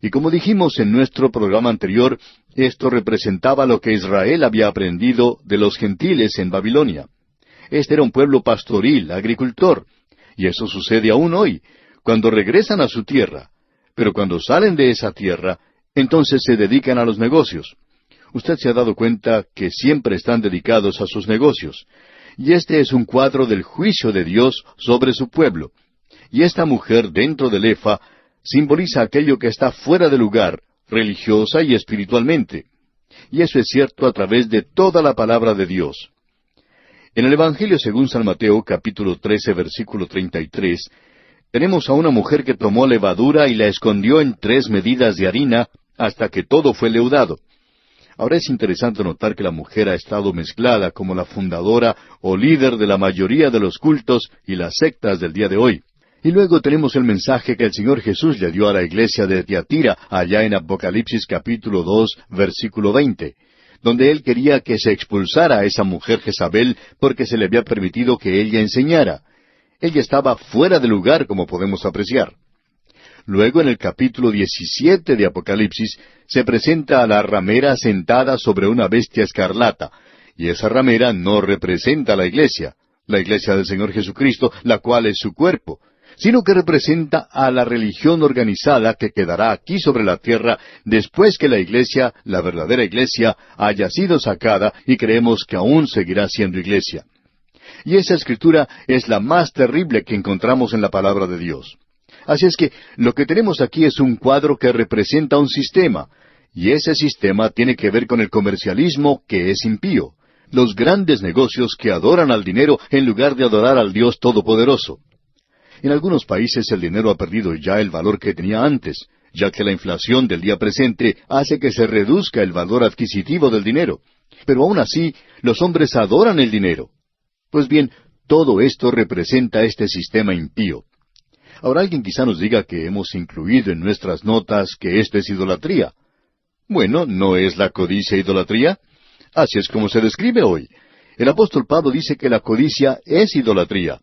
Y como dijimos en nuestro programa anterior, esto representaba lo que Israel había aprendido de los gentiles en Babilonia. Este era un pueblo pastoril, agricultor. Y eso sucede aún hoy, cuando regresan a su tierra. Pero cuando salen de esa tierra, entonces se dedican a los negocios. Usted se ha dado cuenta que siempre están dedicados a sus negocios. Y este es un cuadro del juicio de Dios sobre su pueblo. Y esta mujer dentro del efa simboliza aquello que está fuera de lugar, religiosa y espiritualmente. Y eso es cierto a través de toda la palabra de Dios. En el Evangelio según San Mateo, capítulo 13, versículo 33, tenemos a una mujer que tomó levadura y la escondió en 3 medidas de harina hasta que todo fue leudado. Ahora es interesante notar que la mujer ha estado mezclada como la fundadora o líder de la mayoría de los cultos y las sectas del día de hoy. Y luego tenemos el mensaje que el Señor Jesús le dio a la iglesia de Tiatira, allá en Apocalipsis capítulo 2, versículo 20, donde Él quería que se expulsara a esa mujer Jezabel porque se le había permitido que ella enseñara. Ella estaba fuera de lugar, como podemos apreciar. Luego, en el capítulo 17 de Apocalipsis, se presenta a la ramera sentada sobre una bestia escarlata, y esa ramera no representa a la iglesia del Señor Jesucristo, la cual es su cuerpo, sino que representa a la religión organizada que quedará aquí sobre la tierra después que la iglesia, la verdadera iglesia, haya sido sacada y creemos que aún seguirá siendo iglesia. Y esa escritura es la más terrible que encontramos en la palabra de Dios. Así es que lo que tenemos aquí es un cuadro que representa un sistema, y ese sistema tiene que ver con el comercialismo que es impío, los grandes negocios que adoran al dinero en lugar de adorar al Dios Todopoderoso. En algunos países el dinero ha perdido ya el valor que tenía antes, ya que la inflación del día presente hace que se reduzca el valor adquisitivo del dinero. Pero aún así, los hombres adoran el dinero. Pues bien, todo esto representa este sistema impío. Ahora alguien quizá nos diga que hemos incluido en nuestras notas que esto es idolatría. Bueno, ¿no es la codicia idolatría? Así es como se describe hoy. El apóstol Pablo dice que la codicia es idolatría.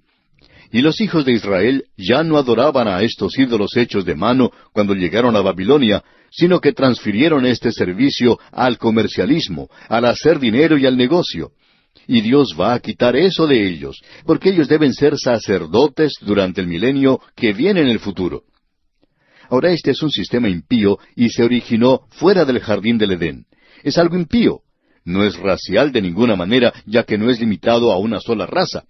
Y los hijos de Israel ya no adoraban a estos ídolos hechos de mano cuando llegaron a Babilonia, sino que transfirieron este servicio al comercialismo, al hacer dinero y al negocio. Y Dios va a quitar eso de ellos, porque ellos deben ser sacerdotes durante el milenio que viene en el futuro. Ahora este es un sistema impío y se originó fuera del jardín del Edén. Es algo impío. No es racial de ninguna manera, ya que no es limitado a una sola raza.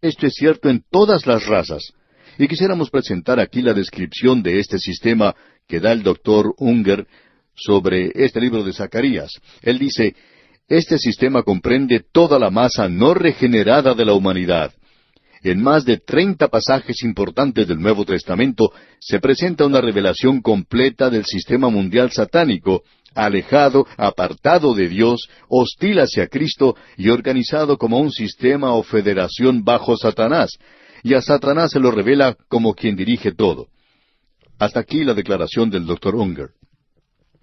Esto es cierto en todas las razas. Y quisiéramos presentar aquí la descripción de este sistema que da el doctor Unger sobre este libro de Zacarías. Él dice, este sistema comprende toda la masa no regenerada de la humanidad. En más de 30 pasajes importantes del Nuevo Testamento se presenta una revelación completa del sistema mundial satánico, alejado, apartado de Dios, hostil hacia Cristo y organizado como un sistema o federación bajo Satanás, y a Satanás se lo revela como quien dirige todo. Hasta aquí la declaración del Dr. Unger.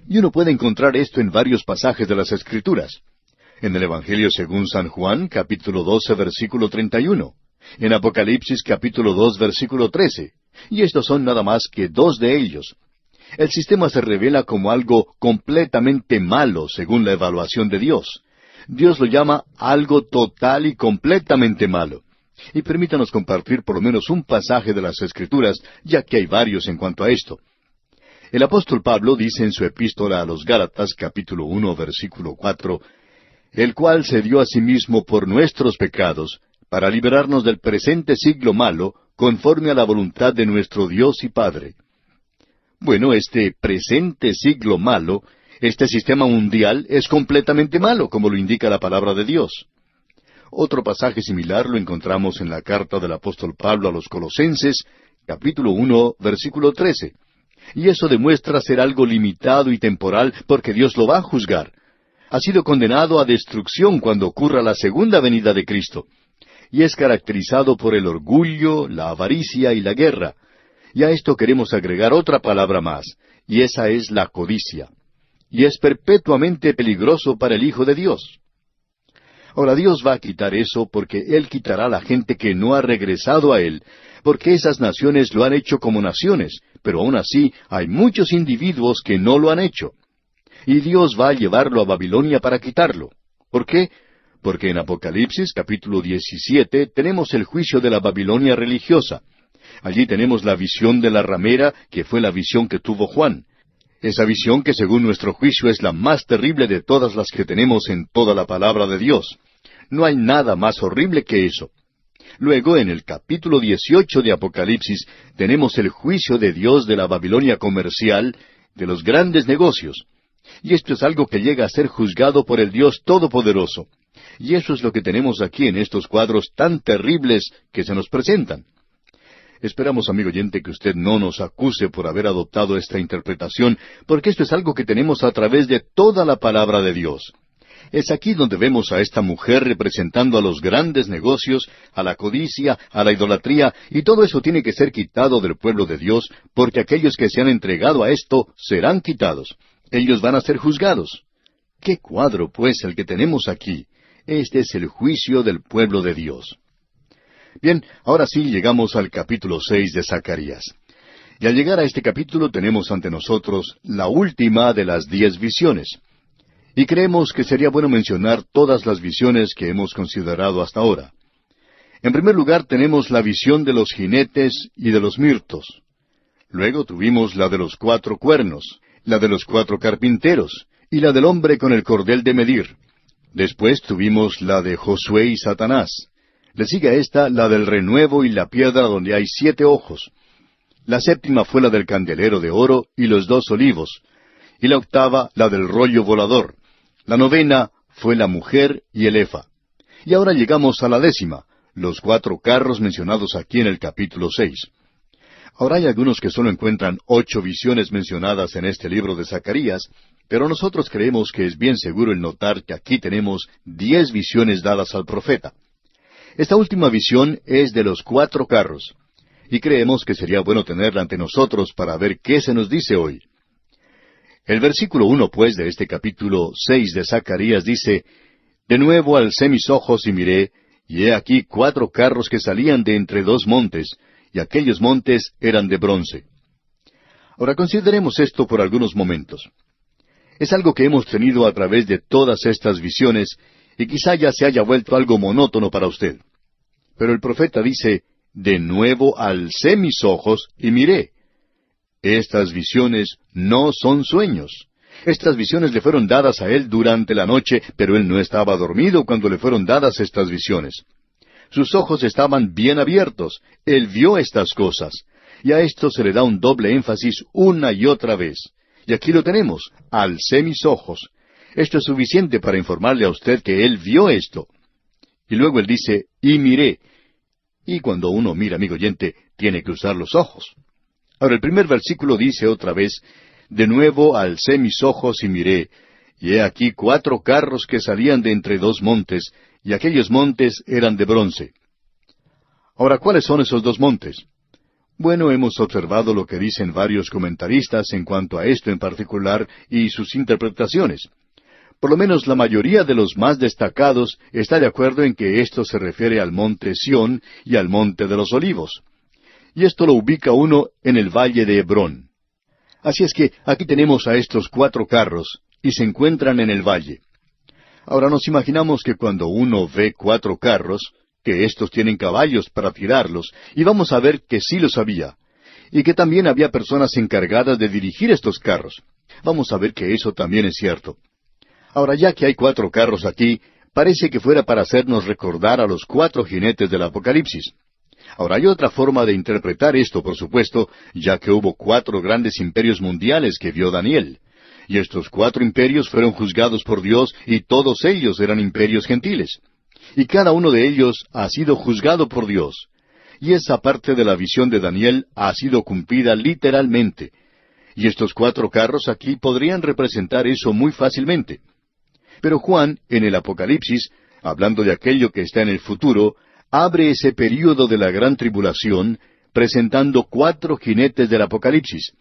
Y uno puede encontrar esto en varios pasajes de las Escrituras. En el Evangelio según San Juan, capítulo 12, versículo 31. En Apocalipsis, capítulo 2, versículo 13. Y estos son nada más que 2 de ellos. El sistema se revela como algo completamente malo según la evaluación de Dios. Dios lo llama algo total y completamente malo. Y permítanos compartir por lo menos un pasaje de las Escrituras, ya que hay varios en cuanto a esto. El apóstol Pablo dice en su epístola a los Gálatas, capítulo 1, versículo 4, el cual se dio a sí mismo por nuestros pecados, para liberarnos del presente siglo malo, conforme a la voluntad de nuestro Dios y Padre. Bueno, este presente siglo malo, este sistema mundial, es completamente malo, como lo indica la palabra de Dios. Otro pasaje similar lo encontramos en la carta del apóstol Pablo a los Colosenses, capítulo 1, versículo 13. Y eso demuestra ser algo limitado y temporal, porque Dios lo va a juzgar. Ha sido condenado a destrucción cuando ocurra la segunda venida de Cristo. Y es caracterizado por el orgullo, la avaricia y la guerra. Y a esto queremos agregar otra palabra más, y esa es la codicia. Y es perpetuamente peligroso para el Hijo de Dios. Ahora Dios va a quitar eso porque Él quitará a la gente que no ha regresado a Él, porque esas naciones lo han hecho como naciones, pero aún así hay muchos individuos que no lo han hecho. Y Dios va a llevarlo a Babilonia para quitarlo. ¿Por qué? Porque en Apocalipsis capítulo 17 tenemos el juicio de la Babilonia religiosa. Allí tenemos la visión de la ramera, que fue la visión que tuvo Juan. Esa visión que según nuestro juicio es la más terrible de todas las que tenemos en toda la palabra de Dios. No hay nada más horrible que eso. Luego, en el capítulo 18 de Apocalipsis, tenemos el juicio de Dios de la Babilonia comercial, de los grandes negocios. Y esto es algo que llega a ser juzgado por el Dios Todopoderoso. Y eso es lo que tenemos aquí en estos cuadros tan terribles que se nos presentan. Esperamos, amigo oyente, que usted no nos acuse por haber adoptado esta interpretación, porque esto es algo que tenemos a través de toda la palabra de Dios. Es aquí donde vemos a esta mujer representando a los grandes negocios, a la codicia, a la idolatría, y todo eso tiene que ser quitado del pueblo de Dios, porque aquellos que se han entregado a esto serán quitados. Ellos van a ser juzgados. ¡Qué cuadro, pues, el que tenemos aquí! Este es el juicio del pueblo de Dios. Bien, ahora sí llegamos al capítulo 6 de Zacarías. Y al llegar a este capítulo tenemos ante nosotros la última de las 10 visiones. Y creemos que sería bueno mencionar todas las visiones que hemos considerado hasta ahora. En primer lugar tenemos la visión de los jinetes y de los mirtos. Luego tuvimos la de los 4 cuernos, la de los 4 carpinteros, y la del hombre con el cordel de medir. Después tuvimos la de Josué y Satanás. Le sigue a esta la del renuevo y la piedra donde hay 7 ojos. La séptima fue la del candelero de oro y los 2 olivos. Y la octava la del rollo volador. La novena fue la mujer y el efa. Y ahora llegamos a la 10ª, los 4 carros mencionados aquí en el capítulo 6. Ahora hay algunos que solo encuentran 8 visiones mencionadas en este libro de Zacarías, pero nosotros creemos que es bien seguro el notar que aquí tenemos 10 visiones dadas al profeta. Esta última visión es de los 4 carros, y creemos que sería bueno tenerla ante nosotros para ver qué se nos dice hoy. El versículo 1, pues, de este capítulo 6 de Zacarías dice, «De nuevo alcé mis ojos y miré, y he aquí 4 carros que salían de entre 2 montes, y aquellos montes eran de bronce». Ahora consideremos esto por algunos momentos. Es algo que hemos tenido a través de todas estas visiones, y quizá ya se haya vuelto algo monótono para usted. Pero el profeta dice, «De nuevo alcé mis ojos y miré». Estas visiones no son sueños. Estas visiones le fueron dadas a él durante la noche, pero él no estaba dormido cuando le fueron dadas estas visiones. Sus ojos estaban bien abiertos. Él vio estas cosas. Y a esto se le da un doble énfasis una y otra vez. Y aquí lo tenemos, alcé mis ojos. Esto es suficiente para informarle a usted que él vio esto. Y luego él dice, y miré. Y cuando uno mira, amigo oyente, tiene que usar los ojos. Ahora el primer versículo dice otra vez, «De nuevo alcé mis ojos y miré, y he aquí 4 carros que salían de entre 2 montes, y aquellos montes eran de bronce». Ahora, ¿cuáles son esos 2 montes? Bueno, hemos observado lo que dicen varios comentaristas en cuanto a esto en particular y sus interpretaciones. Por lo menos la mayoría de los más destacados está de acuerdo en que esto se refiere al monte Sión y al monte de los olivos. Y esto lo ubica uno en el valle de Hebrón. Así es que aquí tenemos a estos 4 carros, y se encuentran en el valle. Ahora nos imaginamos que cuando uno ve 4 carros, que estos tienen caballos para tirarlos, y vamos a ver que sí los había, y que también había personas encargadas de dirigir estos carros. Vamos a ver que eso también es cierto. Ahora, ya que hay 4 carros aquí, parece que fuera para hacernos recordar a los 4 jinetes del Apocalipsis. Ahora, hay otra forma de interpretar esto, por supuesto, ya que hubo 4 grandes imperios mundiales que vio Daniel. Y estos 4 imperios fueron juzgados por Dios, y todos ellos eran imperios gentiles. Y cada uno de ellos ha sido juzgado por Dios. Y esa parte de la visión de Daniel ha sido cumplida literalmente. Y estos 4 carros aquí podrían representar eso muy fácilmente. Pero Juan, en el Apocalipsis, hablando de aquello que está en el futuro, abre ese período de la gran tribulación, presentando 4 jinetes del Apocalipsis.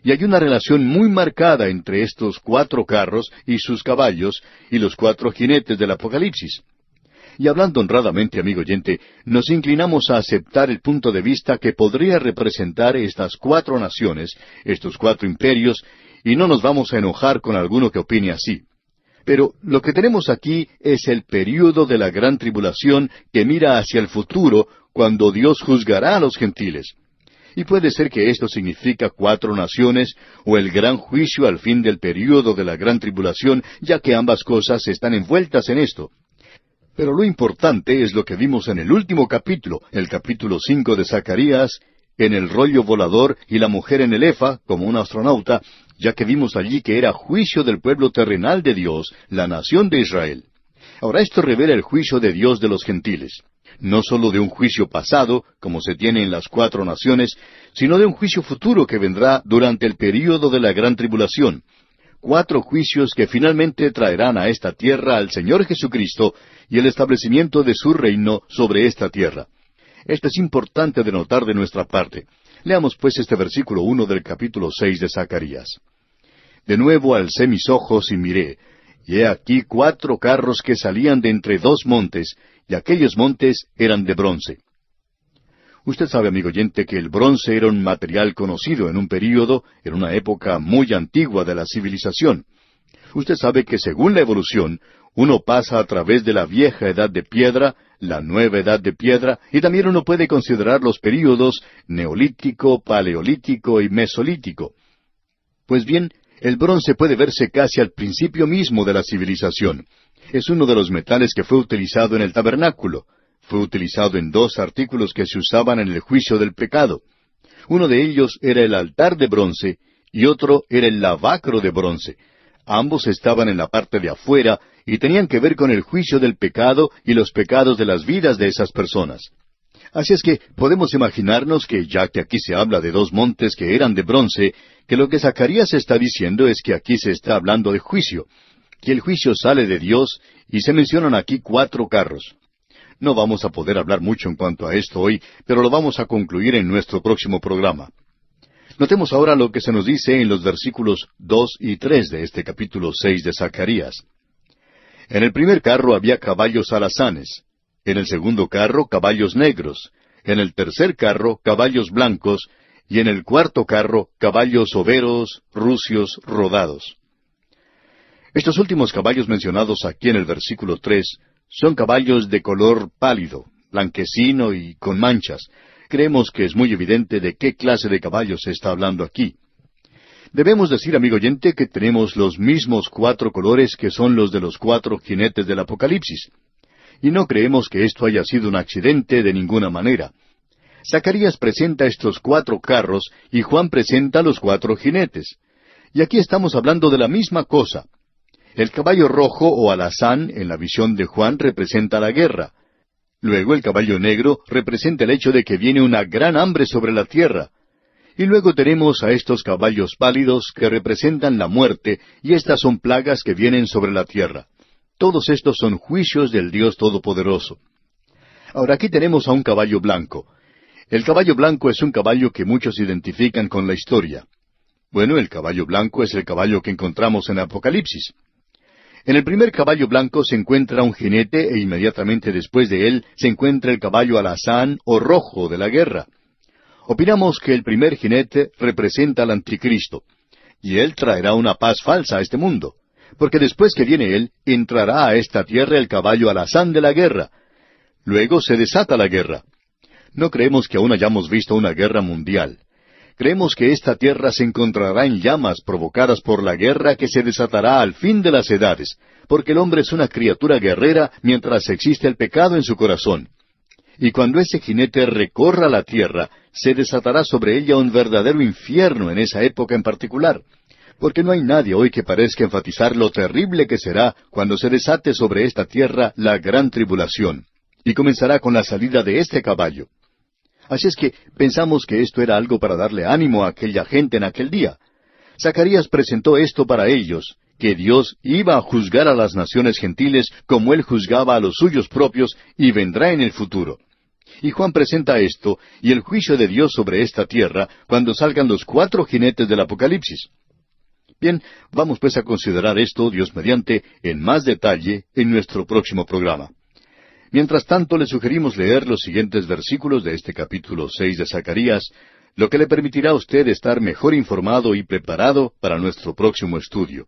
Y hay una relación muy marcada entre estos 4 carros y sus caballos y los 4 jinetes del Apocalipsis. Y hablando honradamente, amigo oyente, nos inclinamos a aceptar el punto de vista que podría representar estas 4 naciones, estos 4 imperios, y no nos vamos a enojar con alguno que opine así. Pero lo que tenemos aquí es el período de la gran tribulación que mira hacia el futuro, cuando Dios juzgará a los gentiles. Y puede ser que esto significa 4 naciones, o el gran juicio al fin del período de la gran tribulación, ya que ambas cosas están envueltas en esto. Pero lo importante es lo que vimos en el último capítulo, el capítulo 5 de Zacarías, en el rollo volador y la mujer en el efa, como un astronauta, ya que vimos allí que era juicio del pueblo terrenal de Dios, la nación de Israel. Ahora esto revela el juicio de Dios de los gentiles. No sólo de un juicio pasado, como se tiene en las 4 naciones, sino de un juicio futuro que vendrá durante el período de la gran tribulación. 4 juicios que finalmente traerán a esta tierra al Señor Jesucristo y el establecimiento de su reino sobre esta tierra. Esto es importante de notar de nuestra parte. Leamos pues este versículo 1 del capítulo 6 de Zacarías. De nuevo alcé mis ojos y miré, y he aquí 4 carros que salían de entre 2 montes, y aquellos montes eran de bronce. Usted sabe, amigo oyente, que el bronce era un material conocido en un período, en una época muy antigua de la civilización. Usted sabe que según la evolución, uno pasa a través de la vieja edad de piedra, la nueva edad de piedra, y también uno puede considerar los períodos neolítico, paleolítico y mesolítico. Pues bien, el bronce puede verse casi al principio mismo de la civilización. Es uno de los metales que fue utilizado en el tabernáculo. Fue utilizado en 2 artículos que se usaban en el juicio del pecado. Uno de ellos era el altar de bronce y otro era el lavacro de bronce. Ambos estaban en la parte de afuera y tenían que ver con el juicio del pecado y los pecados de las vidas de esas personas. Así es que podemos imaginarnos que, ya que aquí se habla de 2 montes que eran de bronce, que lo que Zacarías está diciendo es que aquí se está hablando de juicio, que el juicio sale de Dios y se mencionan aquí 4 carros. No vamos a poder hablar mucho en cuanto a esto hoy, pero lo vamos a concluir en nuestro próximo programa. Notemos ahora lo que se nos dice en los versículos 2 y 3 de este capítulo 6 de Zacarías. En el primer carro había caballos alazanes, en el segundo carro caballos negros, en el tercer carro caballos blancos, y en el cuarto carro caballos overos, rucios, rodados. Estos últimos caballos mencionados aquí en el versículo 3 son caballos de color pálido, blanquecino y con manchas. Creemos que es muy evidente de qué clase de caballos se está hablando aquí. Debemos decir, amigo oyente, que tenemos los mismos 4 colores que son los de los 4 jinetes del Apocalipsis. Y no creemos que esto haya sido un accidente de ninguna manera. Zacarías presenta estos 4 carros y Juan presenta los 4 jinetes. Y aquí estamos hablando de la misma cosa. El caballo rojo o alazán en la visión de Juan representa la guerra. Luego el caballo negro representa el hecho de que viene una gran hambre sobre la tierra. Y luego tenemos a estos caballos pálidos que representan la muerte, y estas son plagas que vienen sobre la tierra. Todos estos son juicios del Dios Todopoderoso. Ahora aquí tenemos a un caballo blanco. El caballo blanco es un caballo que muchos identifican con la historia. Bueno, el caballo blanco es el caballo que encontramos en Apocalipsis. En el primer caballo blanco se encuentra un jinete e inmediatamente después de él se encuentra el caballo alazán o rojo de la guerra. Opinamos que el primer jinete representa al anticristo, y él traerá una paz falsa a este mundo, porque después que viene él, entrará a esta tierra el caballo alazán de la guerra. Luego se desata la guerra. No creemos que aún hayamos visto una guerra mundial. Creemos que esta tierra se encontrará en llamas provocadas por la guerra que se desatará al fin de las edades, porque el hombre es una criatura guerrera mientras existe el pecado en su corazón. Y cuando ese jinete recorra la tierra, se desatará sobre ella un verdadero infierno en esa época en particular, porque no hay nadie hoy que parezca enfatizar lo terrible que será cuando se desate sobre esta tierra la gran tribulación, y comenzará con la salida de este caballo. Así es que pensamos que esto era algo para darle ánimo a aquella gente en aquel día. Zacarías presentó esto para ellos, que Dios iba a juzgar a las naciones gentiles como Él juzgaba a los suyos propios y vendrá en el futuro. Y Juan presenta esto y el juicio de Dios sobre esta tierra cuando salgan los 4 jinetes del Apocalipsis. Bien, vamos pues a considerar esto, Dios mediante, en más detalle en nuestro próximo programa. Mientras tanto, le sugerimos leer los siguientes versículos de este capítulo 6 de Zacarías, lo que le permitirá a usted estar mejor informado y preparado para nuestro próximo estudio.